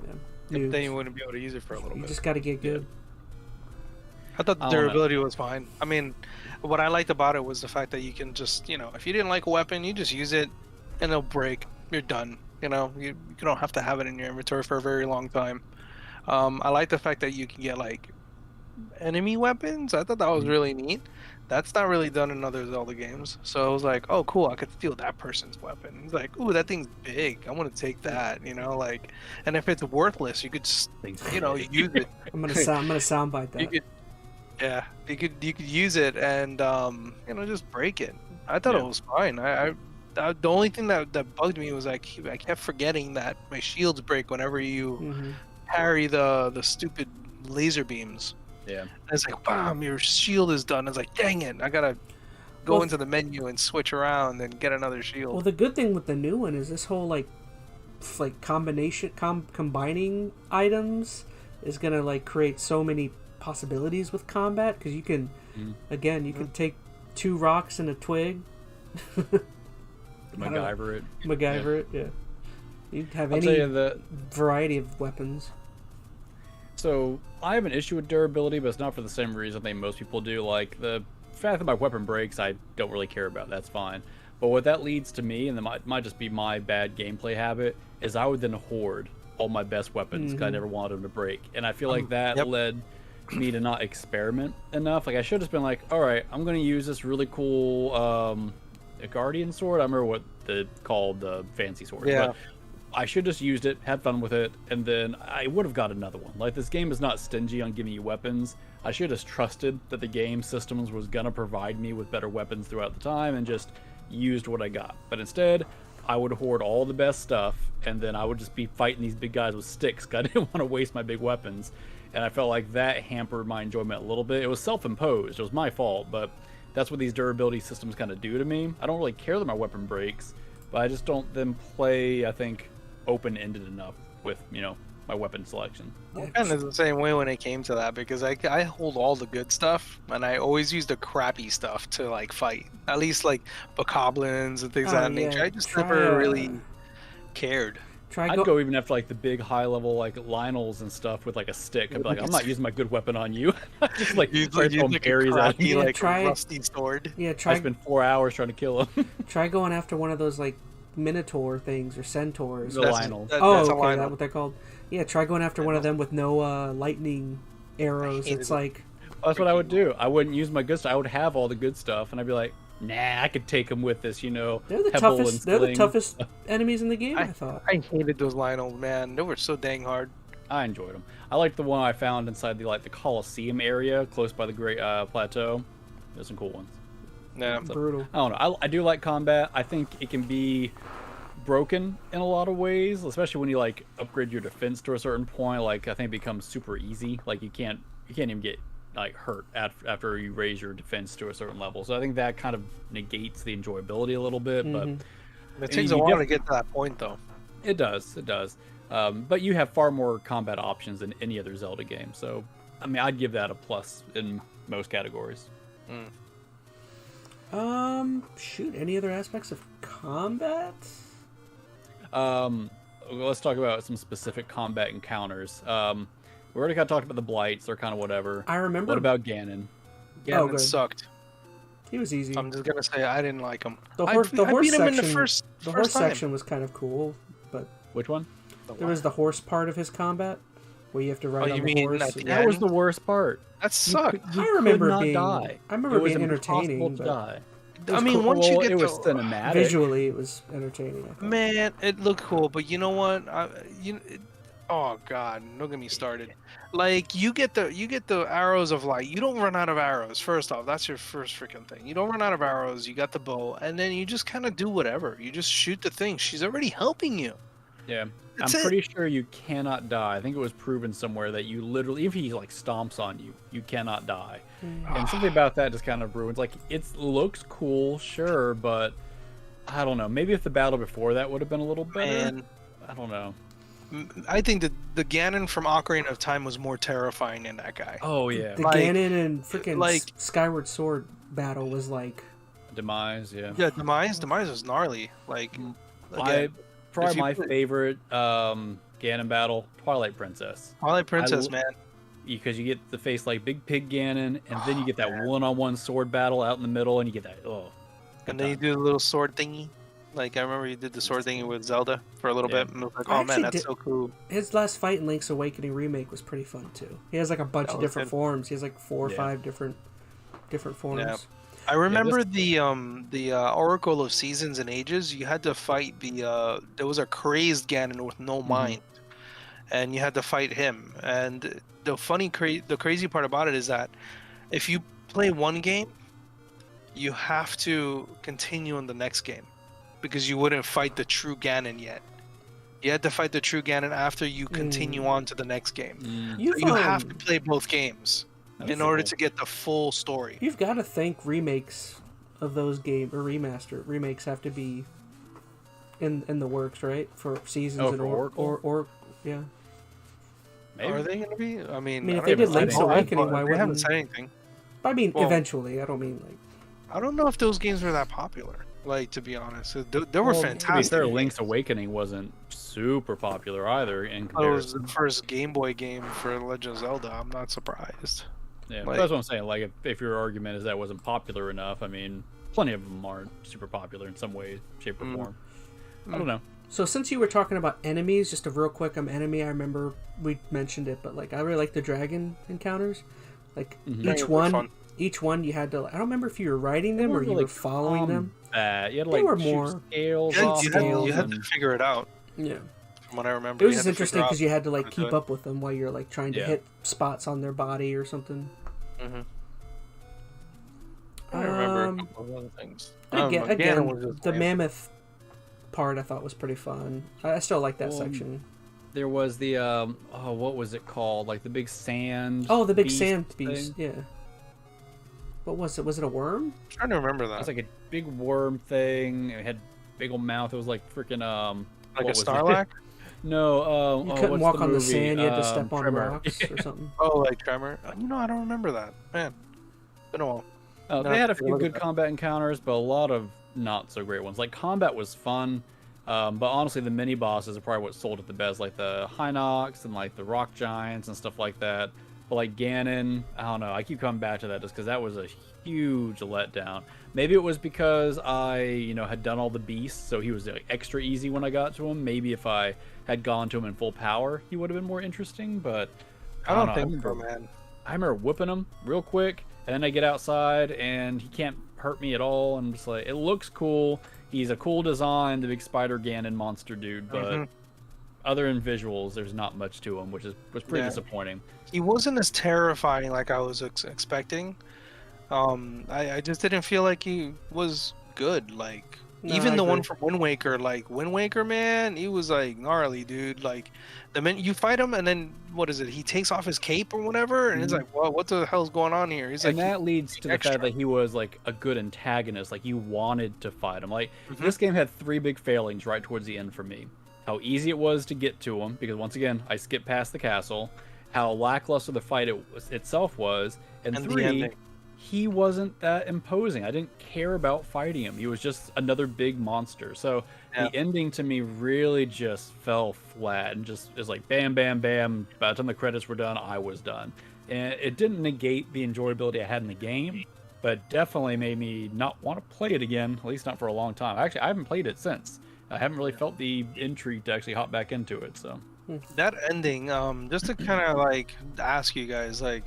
Yeah, But then you noobs. wouldn't be able to use it for a little You bit. just got to get good. I thought the I don't know. durability was fine. I mean, what I liked about it was the fact that you can just, if you didn't like a weapon, you just use it and it'll break. You're done. You don't have to have it in your inventory for a very long time. I like the fact that you can get like enemy weapons. I thought that was really neat. That's not really done in other Zelda games. So I was like, oh, cool, I could steal that person's weapon. It's like, ooh, that thing's big. I want to take that, like, and if it's worthless, you could just, use it. I'm gonna soundbite that. You could, yeah, you could use it and just break it. I thought Yeah. it was fine. I the only thing that bugged me was I kept forgetting that my shields break whenever you hmm parry the stupid laser beams. Yeah. And it's like, bam, your shield is done. It's like, dang it, I gotta go Well, into the menu and switch around and get another shield. Well, the good thing with the new one is this whole like combining items is gonna like create so many possibilities with combat, because you can you can take 2 rocks and a twig. MacGyver it. MacGyver it, yeah. You can have I'll tell any you that. variety of weapons. So I have an issue with durability, but it's not for the same reason I think most people do. Like the fact that my weapon breaks, I don't really care about. That's fine. But what that leads to me, and it might just be my bad gameplay habit, is I would then hoard all my best weapons because I never wanted them to break. And I feel like that Yep. led me to not experiment enough. Like I should have just been like, all right, I'm going to use this really cool a guardian sword. I remember what called the fancy sword. Yeah. But I should just used it, had fun with it, and then I would have got another one. Like, this game is not stingy on giving you weapons. I should have just trusted that the game systems was gonna provide me with better weapons throughout the time and just used what I got. But instead, I would hoard all the best stuff, and then I would just be fighting these big guys with sticks because I didn't want to waste my big weapons. And I felt like that hampered my enjoyment a little bit. It was self-imposed. It was my fault, but that's what these durability systems kind of do to me. I don't really care that my weapon breaks, but I just don't then play, I think, open-ended enough with my weapon selection. Kind of the same way when it came to that, because I hold all the good stuff and I always use the crappy stuff to like fight, at least like bokoblins and things of that nature. I just never really cared. I'd go even after like the big high level like Lionels and stuff with like a stick. I'd be like, I'm not using my good weapon on you. Just like try throwing berries at crappy, him. like a rusty sword. Yeah, I spent 4 hours trying to kill him. Try going after one of those like Minotaur things or Centaurs. The Lionels. Oh, that's a okay, Lionel. that's what they're called. Yeah, try going after one of them with no lightning arrows. It's like, That's what I would do. I wouldn't use my good stuff. I would have all the good stuff, and I'd be like, nah, I could take them with this, They're the pebble toughest. and They're the sling. toughest enemies in the game. I thought. I hated those Lionels, man. They were so dang hard. I enjoyed them. I liked the one I found inside the Coliseum area, close by the Great Plateau. There's some cool ones. Yeah. Brutal. I don't know. I do like combat. I think it can be broken in a lot of ways, especially when you like upgrade your defense to a certain point. Like I think it becomes super easy. Like you can't even get like hurt after you raise your defense to a certain level. So I think that kind of negates the enjoyability a little bit. But It takes a while to get to that point, though. it does. It does. But you have far more combat options than any other Zelda game. So I mean, I'd give that a plus in most categories. Shoot. Any other aspects of combat? Let's talk about some specific combat encounters. We already kind of talked about the blights. They're kind of whatever. I remember. What about Ganon? Ganon good. sucked. He was easy. I'm just gonna say I didn't like him. The I horse beat him section. in the first horse time. section was kind of cool, but Which one? there was the horse part of his combat where you have to ride Oh, on you the mean horse. at the and- That was the worst part. That sucked. You I remember could not being. die. I remember It was being impossible entertaining, to but die. I mean, once you get it was the cinematic. visually it was entertaining. I thought. man, it looked cool, but you know what? Oh god, don't get me started. Like you get the arrows of light. You don't run out of arrows. First off, that's your first freaking thing. You don't run out of arrows. You got the bow, and then you just kind of do whatever. You just shoot the thing. She's already helping you. Yeah, That's I'm it. pretty sure you cannot die. I think it was proven somewhere that you literally, if he like stomps on you, you cannot die. And something about that just kind of ruins. Like it looks cool, sure, but I don't know. Maybe if the battle before that would have been a little better. Man, I don't know. I think that the Ganon from Ocarina of Time was more terrifying than that guy. Oh yeah, The Like- Ganon and freaking like- Skyward Sword battle was like. Demise. Yeah. Yeah, Demise was gnarly. Like, again, Probably if you my put- favorite Ganon battle, Twilight Princess. Twilight Princess, man. Because you get the face like Big Pig Ganon, and then you get that one-on-one sword battle out in the middle, and you get that And then you do the little sword thingy. Like I remember you did the sword thingy with Zelda for a little Yeah. bit. And I was like, I oh man, actually that's did- so cool. His last fight in Link's Awakening remake was pretty fun too. He has like a bunch That of was different good. forms. He has like 4 or Yeah. 5 different forms. Yeah. I remember the Oracle of Seasons and Ages. You had to fight there was a crazed Ganon with no mind, and you had to fight him. And the crazy part about it is that if you play one game, you have to continue on the next game because you wouldn't fight the true Ganon yet. You had to fight the true Ganon after you continue on to the next game. Mm. You have to play both games That's in order cool. to get the full story. You've got to think remakes of those games or remakes have to be in the works, right? For seasons Oh, and for Oracle? or yeah. Maybe. Are they going to be? I mean, if I they don't did even- Link's I- Awakening, why they haven't wouldn't? said anything. I mean, Well- eventually. I don't mean like. I don't know if those games were that popular. Like, to be honest, they were Well, to be To be fantastic. fair, Link's Awakening wasn't super popular either in It was comparison. the first Game Boy game for Legend of Zelda. I'm not surprised. Yeah, like- that's what I'm saying. Like, if your argument is that wasn't popular enough, I mean, plenty of them aren't super popular in some way, shape, or form. I don't know. So since you were talking about enemies, just a real quick enemy, I remember we mentioned it, but like I really like the dragon encounters. Like Dragons were fun. each one you had to. I don't remember if you were riding them or you were following them. You had to They like were shoot more- scales Yeah, off you scales had to and- figure it out. Yeah, From what I remember, it was you just had to interesting figure out because you had to like how to keep do it. up with them while you're like trying to Yeah. hit spots on their body or something. Mhm. I remember a Um, couple of other things. Again, Ganon was just the lame. mammoth part I thought was pretty fun. I still like that Well, section. There was the what was it called? Like the big sand. Oh, the big beast sand thing? beast. Yeah. What was it? Was it a worm? I'm trying to remember It was that. like a big worm thing. It had big old mouth. It was like freaking Like a what was it? Starlack? No, You oh, couldn't what's walk the on the movie? sand. You had to step on Tremor. rocks or something. Oh, like Tremor? I don't remember that. Man, been a while. Oh, No, they had a take a few look at good that. combat encounters, but a lot of not so great ones. Like combat was fun, but honestly, the mini bosses are probably what sold it the best, like the Hinox and like the Rock Giants and stuff like that. But like Ganon, I don't know. I keep coming back to that just because that was a huge letdown. Maybe it was because I, had done all the beasts, so he was like, extra easy when I got to him. Maybe if I had gone to him in full power, he would have been more interesting. But I don't know. think so, man. I remember whipping him real quick, and then I get outside, and he can't hurt me at all. I'm just like, it looks cool. He's a cool design, the big spider Ganon monster dude, but other than visuals, there's not much to him, was pretty disappointing. He wasn't as terrifying like I was expecting. I just didn't feel like he was good. Like, No, even I the agree. one from Wind Waker, like Wind Waker, man, he was like gnarly, dude. Like, the minute you fight him, and then what is it? He takes off his cape or whatever, and it's like, well, what the hell's going on here? He's And like, that leads to the extra. fact that he was like a good antagonist. Like, you wanted to fight him. Like, this game had 3 big failings right towards the end for me. How easy it was to get to him, because once again, I skipped past the castle. How lackluster the fight itself was. And the 3, ending. he wasn't that imposing. I didn't care about fighting him. He was just another big monster. So the ending to me really just fell flat and just is like bam, bam, bam. By the time the credits were done, I was done. And it didn't negate the enjoyability I had in the game, but definitely made me not want to play it again, at least not for a long time. Actually, I haven't played it since. I haven't really felt the intrigue to actually hop back into it. So That ending, just to kind of like ask you guys, like,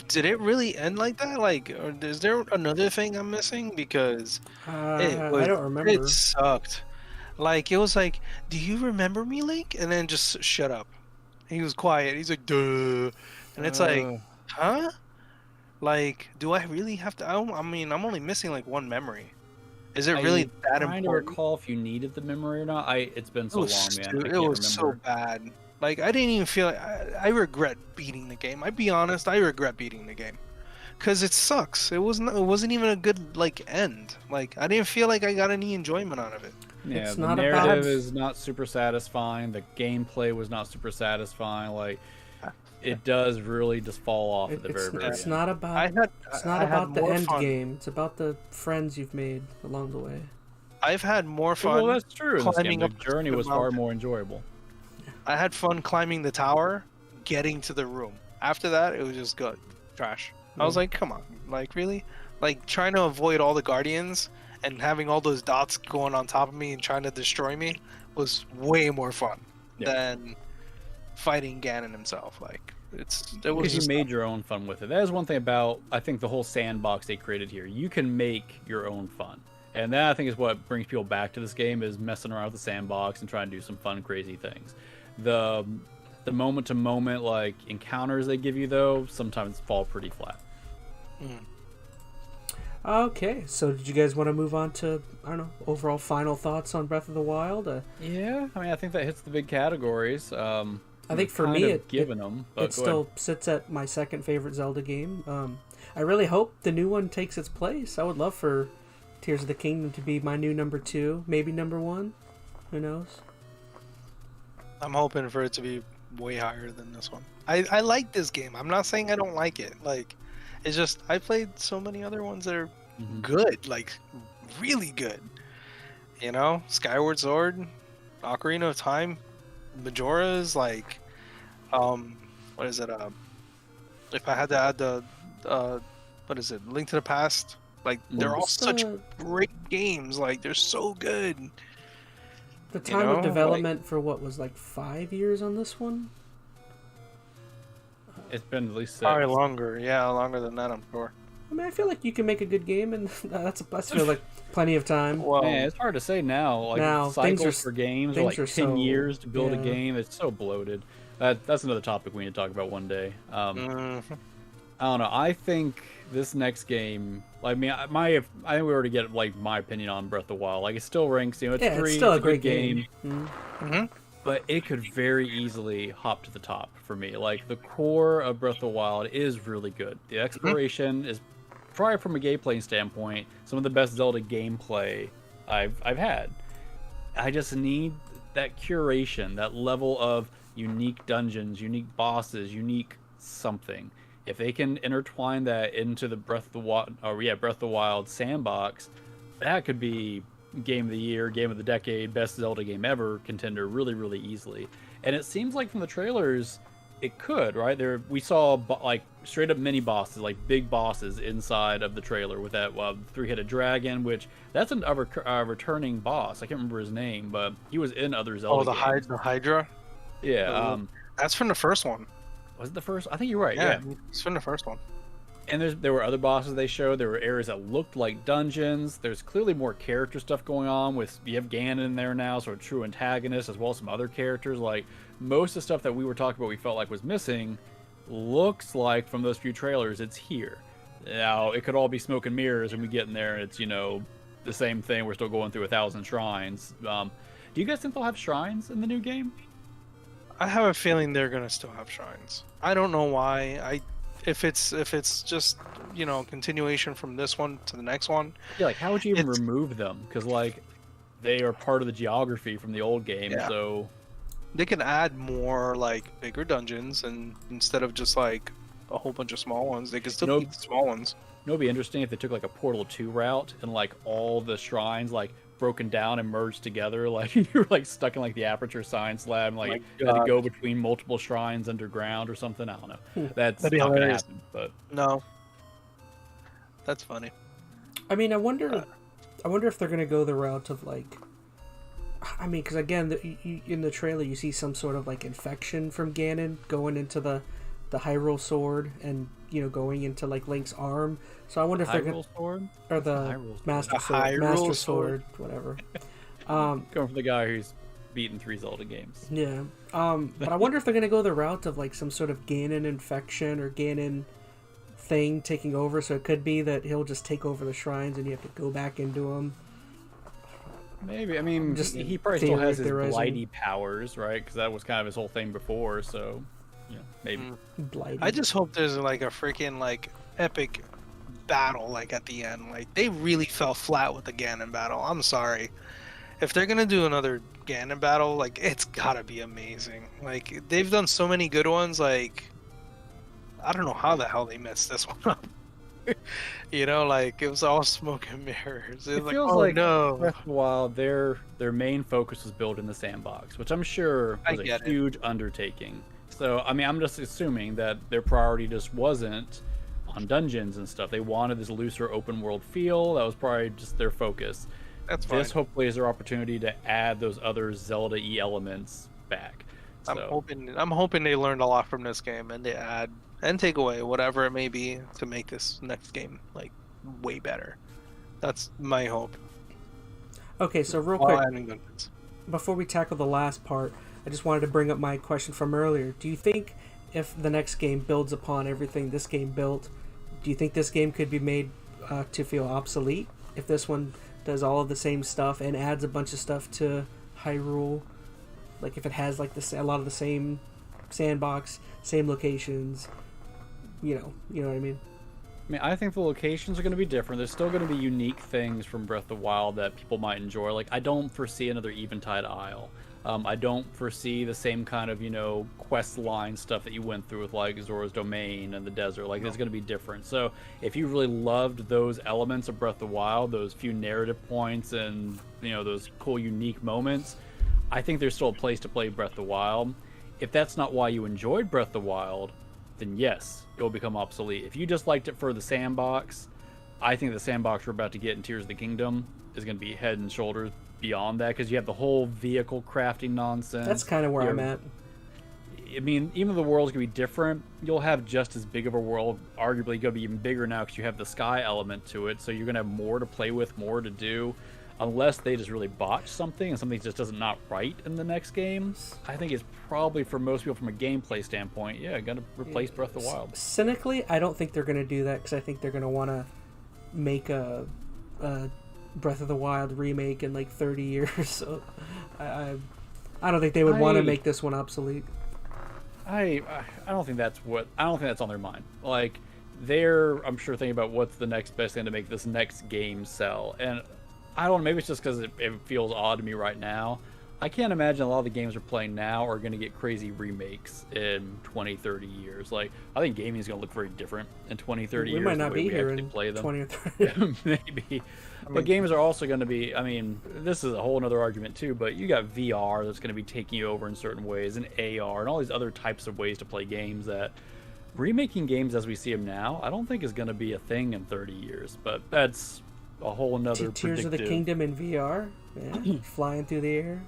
did it really end like that? Like, or is there another thing I'm missing? Because I don't remember. It sucked. Like, it was like, do you remember me, Link? And then just shut up. He was quiet. He's like, duh. And it's like, huh? Like, do I really have to? I mean, I'm only missing like one memory. Is it really that I'm trying to important? recall if you needed the memory or not. It's been so long, man. I It can't was so remember. bad. Like, I didn't even feel. I regret beating the game. I'd be honest. I regret beating the game, cause it sucks. It wasn't even a good like end. Like, I didn't feel like I got any enjoyment out of it. Yeah, It's the not narrative about- is not super satisfying. The gameplay was not super satisfying. Like, it does really just fall off at the very, very It's end. not about. I had. It's not I had about the more end fun. game. It's about the friends you've made along the way. I've had more fun. Well, that's true. In this game. climbing The up journey the was far mountain. more enjoyable. I had fun climbing the tower, getting to the room. After that, it was just good. Trash. I was like, come on. Like, really? Like, trying to avoid all the guardians and having all those dots going on top of me and trying to destroy me was way more fun than fighting Ganon himself. Like, it was Because you just made your own fun with it. That is one thing about, I think, the whole sandbox they created here. You can make your own fun. And that, I think, is what brings people back to this game, is messing around with the sandbox and trying to do some fun, crazy things. The moment-to-moment, like, encounters they give you, though, sometimes fall pretty flat. Okay, so did you guys want to move on to, I don't know, overall final thoughts on Breath of the Wild? Yeah, I mean, I think that hits the big categories. I think for kind me, of given them, but it go still ahead. sits at my second favorite Zelda game. I really hope the new one takes its place. I would love for Tears of the Kingdom to be my new number 2, maybe number 1. Who knows? I'm hoping for it to be way higher than this one. I like this game. I'm not saying I don't like it. Like, it's just I played so many other ones that are good, like really good. You know, Skyward Sword, Ocarina of Time, Majora's, like, what is it? If I had to add the, what is it? Link to the Past. Like, they're all such great games. Like, they're so good. The time know, of development for what was like 5 years on this one? It's been at least 6. Probably longer. Yeah, longer than that, I'm sure. I mean, I feel like you can make a good game, and that's feel like plenty of time. Well, Man, it's hard to say now. Like, Now, things cycles are- for games are things like are 10 so- years to build a yeah. game. It's so bloated. That's another topic we need to talk about one day. I don't know. I think this next game, I mean, I think we already get like my opinion on Breath of the Wild. Like, it still ranks. You know, it's Yeah, 3. it's still a good great game. but it could very easily hop to the top for me. Like, the core of Breath of the Wild is really good. The exploration is probably, from a gameplay standpoint, some of the best Zelda gameplay I've had. I just need that curation, that level of unique dungeons, unique bosses, unique something. If they can intertwine that into the Breath of the Wild sandbox, that could be game of the year, game of the decade, best Zelda game ever contender really, really easily. And it seems like from the trailers, it could, right? We saw like straight up mini bosses, like big bosses inside of the trailer with that 3-headed dragon, which that's a returning boss. I can't remember his name, but he was in other Zelda games. the Hydra. Yeah. That's from the first one. Was it the first? I think you're right. Yeah, Yeah. it's from the first one. And there were other bosses they showed. There were areas that looked like dungeons. There's clearly more character stuff going on. You have Ganon in there now, sort of true antagonist, as well as some other characters. Like, most of the stuff that we were talking about we felt like was missing looks like, from those few trailers, it's here. Now, it could all be smoke and mirrors, and we get in there and it's, the same thing. We're still going through 1,000 shrines. Do you guys think they'll have shrines in the new game? I have a feeling they're gonna still have shrines. I don't know why. If it's just continuation from this one to the next one. Yeah, like how would you even remove them? Because like they are part of the geography from the old game, so they can add more like bigger dungeons, and instead of just like a whole bunch of small ones, they can still keep the small ones. It'd be interesting if they took like a Portal 2 route and like all the shrines like broken down and merged together, like you're like stuck in like the Aperture Science Lab, like you had to go between multiple shrines underground or something. I don't know. That's not gonna happen, but no, that's funny. I mean, I wonder if they're gonna go the route of like, I mean, because again, in the trailer you see some sort of like infection from Ganon going into the Hyrule sword and going into like Link's arm. So I wonder if they're gonna sword or the Master Sword, whatever. Going from the guy who's beaten 3 Zelda games. Yeah. But I wonder if they're gonna go the route of like some sort of Ganon infection or Ganon thing taking over. So it could be that he'll just take over the shrines and you have to go back into them. Maybe. I mean, he probably still has his blighty powers, right? Because that was kind of his whole thing before. So, maybe. Blighty. I just hope there's like a freaking like epic battle like at the end. Like they really fell flat with the Ganon battle. I'm sorry. If they're gonna do another Ganon battle, like it's gotta be amazing. Like they've done so many good ones. Like I don't know how the hell they messed this one up. Like it was all smoke and mirrors. It like, feels oh, like no. Breath of the Wild, their main focus was built in the sandbox, which I'm sure was a huge undertaking. So I mean, I'm just assuming that their priority just wasn't on dungeons and stuff. They wanted this looser open world feel. That was probably just their focus. That's fine. This hopefully is their opportunity to add those other Zelda-y elements back. I'm hoping they learned a lot from this game and they add and take away whatever it may be to make this next game like way better. That's my hope. Okay, so real quick, before we tackle the last part, I just wanted to bring up my question from earlier. Do you think if the next game builds upon everything this game built, do you think this game could be made to feel obsolete if this one does all of the same stuff and adds a bunch of stuff to Hyrule? Like if it has like a lot of the same sandbox, same locations, you know what I mean? I mean, I think the locations are going to be different. There's still going to be unique things from Breath of the Wild that people might enjoy. Like, I don't foresee another Eventide Isle. I don't foresee the same kind of, quest line stuff that you went through with, like, Zora's Domain and the desert. Like, it's going to be different. So, if you really loved those elements of Breath of the Wild, those few narrative points and, those cool, unique moments, I think there's still a place to play Breath of the Wild. If that's not why you enjoyed Breath of the Wild, then yes, it will become obsolete. If you just liked it for the sandbox, I think the sandbox we're about to get in Tears of the Kingdom is going to be head and shoulders beyond that, because you have the whole vehicle crafting nonsense. That's kind of where I'm at. I mean, even though the world's going to be different, you'll have just as big of a world, arguably going to be even bigger now because you have the sky element to it, so you're going to have more to play with, more to do. Unless they just really botch something and something just doesn't not right in the next game, I think it's probably, for most people from a gameplay standpoint, going to replace Breath of the Wild. Cynically, I don't think they're going to do that because I think they're going to want to make a Breath of the Wild remake in like 30 years. So I don't think they would want to make this one obsolete. I don't think that's on their mind. Like, they're, I'm sure, thinking about what's the next best thing to make this next game sell. And I don't know, maybe it's just because it feels odd to me right now. I can't imagine a lot of the games we're playing now are going to get crazy remakes in 20, 30 years. Like, I think gaming is going to look very different in 20, 30 years. We might not be here in play them. 20 or 30. Maybe. But games are also going to be, I mean, this is a whole other argument too, but you got VR that's going to be taking you over in certain ways, and AR, and all these other types of ways to play games that remaking games as we see them now, I don't think is going to be a thing in 30 years. But that's a whole another Tears of the Kingdom in VR, flying through the air.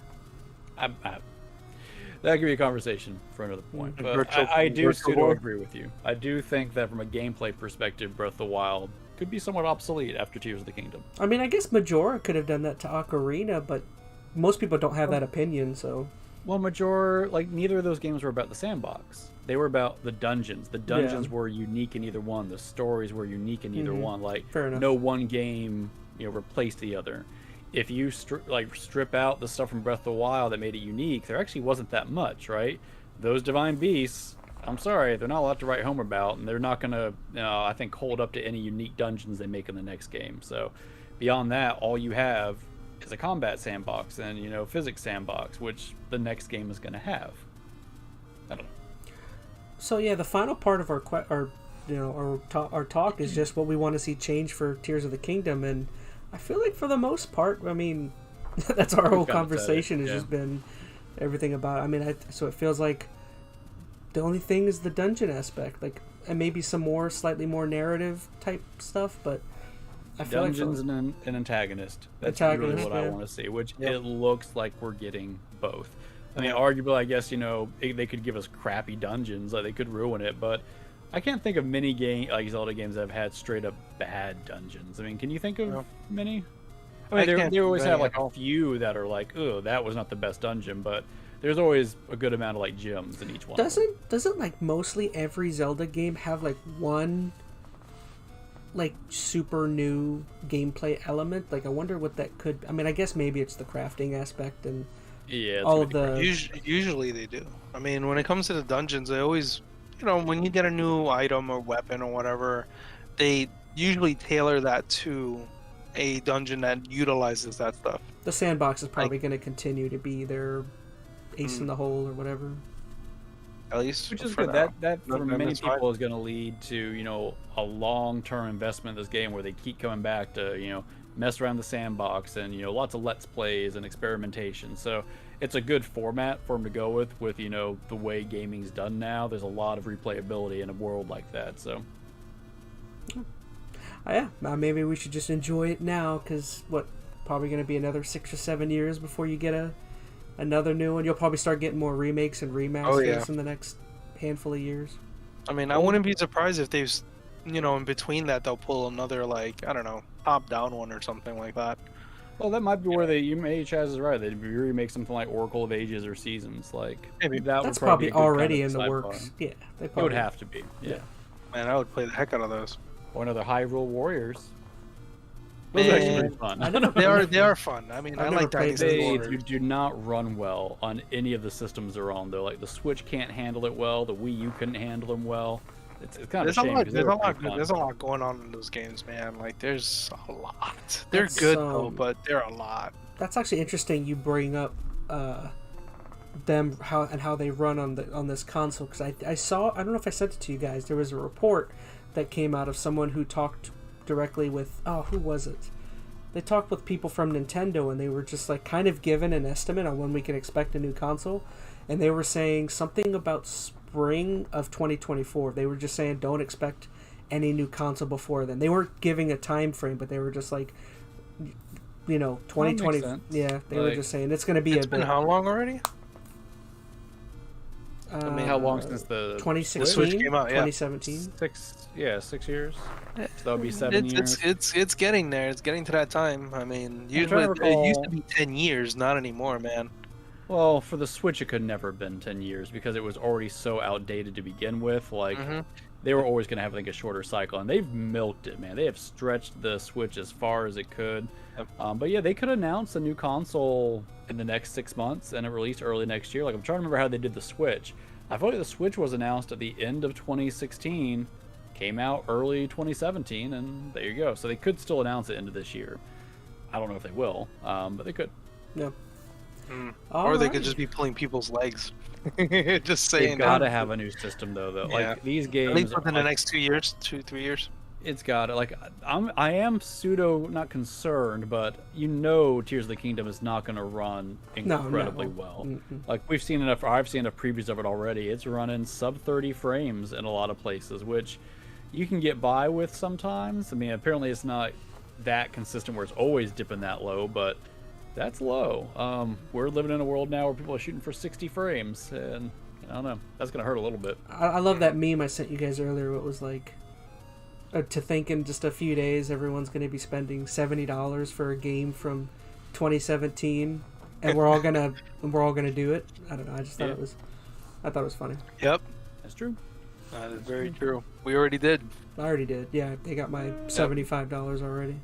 That could be a conversation for another point. But Virtual- I do virtual pseudo war. agree with you. I do think that from a gameplay perspective, Breath of the Wild could be somewhat obsolete after Tears of the Kingdom. I mean, I guess Majora could have done that to Ocarina, but most people don't have that opinion, so... Well, neither of those games were about the sandbox. They were about the dungeons. The dungeons were unique in either one. The stories were unique in either one. Like, Fair enough. no one game, replaced the other. If you strip out the stuff from Breath of the Wild that made it unique, there actually wasn't that much, right? Those divine beasts, I'm sorry, they're not allowed to write home about, and they're not going to, I think, hold up to any unique dungeons they make in the next game. So, beyond that, all you have is a combat sandbox and, physics sandbox, which the next game is going to have. I don't know. So yeah, the final part of our talk is just what we want to see change for Tears of the Kingdom, and I feel like for the most part, I mean, that's our whole conversation has just been everything about. I mean, so it feels like the only thing is the dungeon aspect, like, and maybe some more, slightly more narrative type stuff, but I feel Dungeons like and an antagonist. That's really what I want to see, which it looks like we're getting both. I mean, arguably, I guess, they could give us crappy dungeons, like they could ruin it, but I can't think of many Zelda games that have had straight up bad dungeons. I mean, can you think of many? I mean, they always have like a few that are like, oh, that was not the best dungeon, but there's always a good amount of like gems in each one. Doesn't like mostly every Zelda game have like one like super new gameplay element? Like, I wonder what that could. I mean, I guess maybe it's the crafting aspect and all of the. Usually they do. I mean, when it comes to the dungeons, they always, when you get a new item or weapon or whatever, they usually tailor that to a dungeon that utilizes that stuff. The sandbox is probably going to continue to be their ace in the hole or whatever. At least, which is for good. now. That for many That's fine. people is going to lead to a long-term investment in this game where they keep coming back to mess around the sandbox and lots of let's plays and experimentation. So it's a good format for them to go with the way gaming's done now. There's a lot of replayability in a world like that. So yeah, maybe we should just enjoy it now, because probably going to be another 6 or 7 years before you get another new one. You'll probably start getting more remakes and remasters in the next handful of years. I mean, I wouldn't be surprised if they've, in between that, they'll pull another, like, I don't know, top-down one or something like that. Well, that might be where Chaz is right. They'd remake something like Oracle of Ages or Seasons. Like, maybe that's probably already in the works. Yeah, it would have to be. Yeah. Man, I would play the heck out of those. Or another Hyrule Warriors. Man, Those are actually pretty fun. They are fun. I mean, I like Dynasty Warriors. They do not run well on any of the systems they're on, though. Like, the Switch can't handle it well. The Wii U couldn't handle them well. It's kind of a shame. There's a lot going on in those games, man. Like, there's a lot. They're good though, but they're a lot. That's actually interesting. You bring up how they run on this console, because I saw, I don't know if I sent it to you guys. There was a report that came out of someone who talked directly with who was it? They talked with people from Nintendo, and they were just like kind of given an estimate on when we can expect a new console, and they were saying something about spring of 2024. They were just saying don't expect any new console before then. They weren't giving a time frame, but they were just like 2020. Yeah, they were just saying it's going to be It's been how long already? I mean, how long since the 2016 Switch came out? 2017. 6 years. So that would be 7 years. It's getting there. It's getting to that time. I mean, usually it used to be 10 years, not anymore, man. Well, for the Switch, it could never have been 10 years because it was already so outdated to begin with. Like, they were always going to have, like, a shorter cycle, and they've milked it, man. They have stretched the Switch as far as it could. But yeah, they could announce a new console in the next 6 months and it released early next year. Like, I'm trying to remember how they did the Switch. I feel like the Switch was announced at the end of 2016, came out early 2017, and there you go. So they could still announce it into this year. I don't know if they will, but they could. Yeah. Or they could just be pulling people's legs. Just saying. They've got to have a new system, though. Like, these games, at least within the next 2 years, 3 years. It's got it. Like, I am not concerned, but Tears of the Kingdom is not going to run incredibly well. Like, I've seen enough previews of it already. It's running sub 30 frames in a lot of places, which you can get by with sometimes. I mean, apparently it's not that consistent where it's always dipping that low, but That's low. We're living in a world now where people are shooting for 60 frames, and I don't know. That's gonna hurt a little bit. I love that meme I sent you guys earlier. It was like, to think in just a few days everyone's going to be spending $70 for a game from 2017, and we're all gonna do it. I don't know. I just thought I thought it was funny. Yep, That's true. that is very true. We already did. I already did. Yeah, they got my $75 already.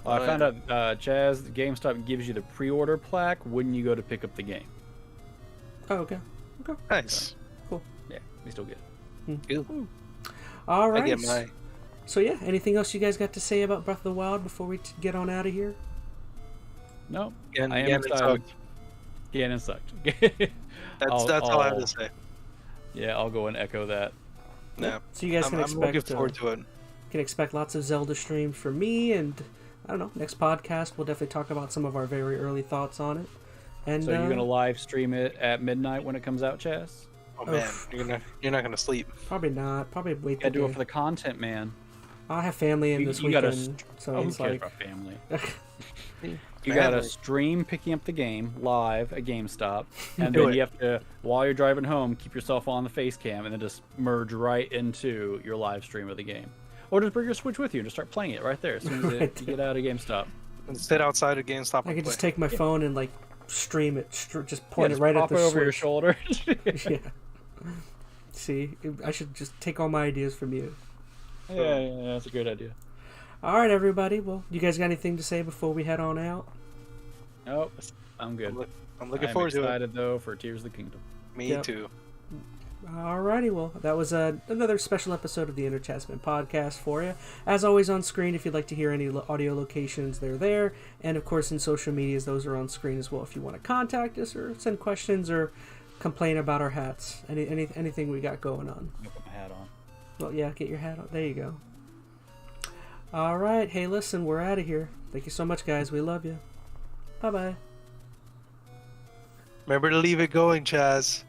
Well, I found out Chaz, GameStop gives you the pre-order plaque when you go to pick up the game. Oh, okay. Nice. Cool. Yeah, we still get it. Good. All right. I get my. So yeah, anything else you guys got to say about Breath of the Wild before we get on out of here? No, Ganon I am excited. sucked. Ganon sucked. That's all I have to say. Yeah, I'll go and echo that. Yeah. So you guys can I'm expect looking forward to it. can expect lots of Zelda streams from me, and I don't know. Next podcast, we'll definitely talk about some of our very early thoughts on it. And So you're gonna live stream it at midnight when it comes out, Chaz? Oh man, you're not gonna sleep. Probably not. Probably wait. Gotta do it for the content, man. I have family in this You gotta weekend, so who it's cares like about family? You You gotta stream picking up the game live at GameStop, and Do then it. you have to, while you're driving home, keep yourself on the face cam, and then just merge right into your live stream of the game. Or just bring your Switch with you and just start playing it right there as soon as you get out of GameStop. And sit outside of GameStop. I and could just play. take my phone and like stream it, just point it Just right at pop the it over Switch. your shoulder. Yeah. See, I should just take all my ideas from you. Yeah, that's a great idea. All right, everybody. Well, you guys got anything to say before we head on out? Nope, I'm good. I'm looking forward to it. I'm excited though for Tears of the Kingdom. Me Yep. too. Alrighty, well, that was another special episode of the EnteR ChazmaN podcast for you. As always, on screen, if you'd like to hear any audio locations, they're there. And, of course, in social medias, those are on screen as well if you want to contact us or send questions or complain about our hats. Anything we got going on. I'll put my hat on. Well, yeah, get your hat on. There you go. Alright, hey, listen, we're out of here. Thank you so much, guys. We love you. Bye-bye. Remember to leave it going, Chaz.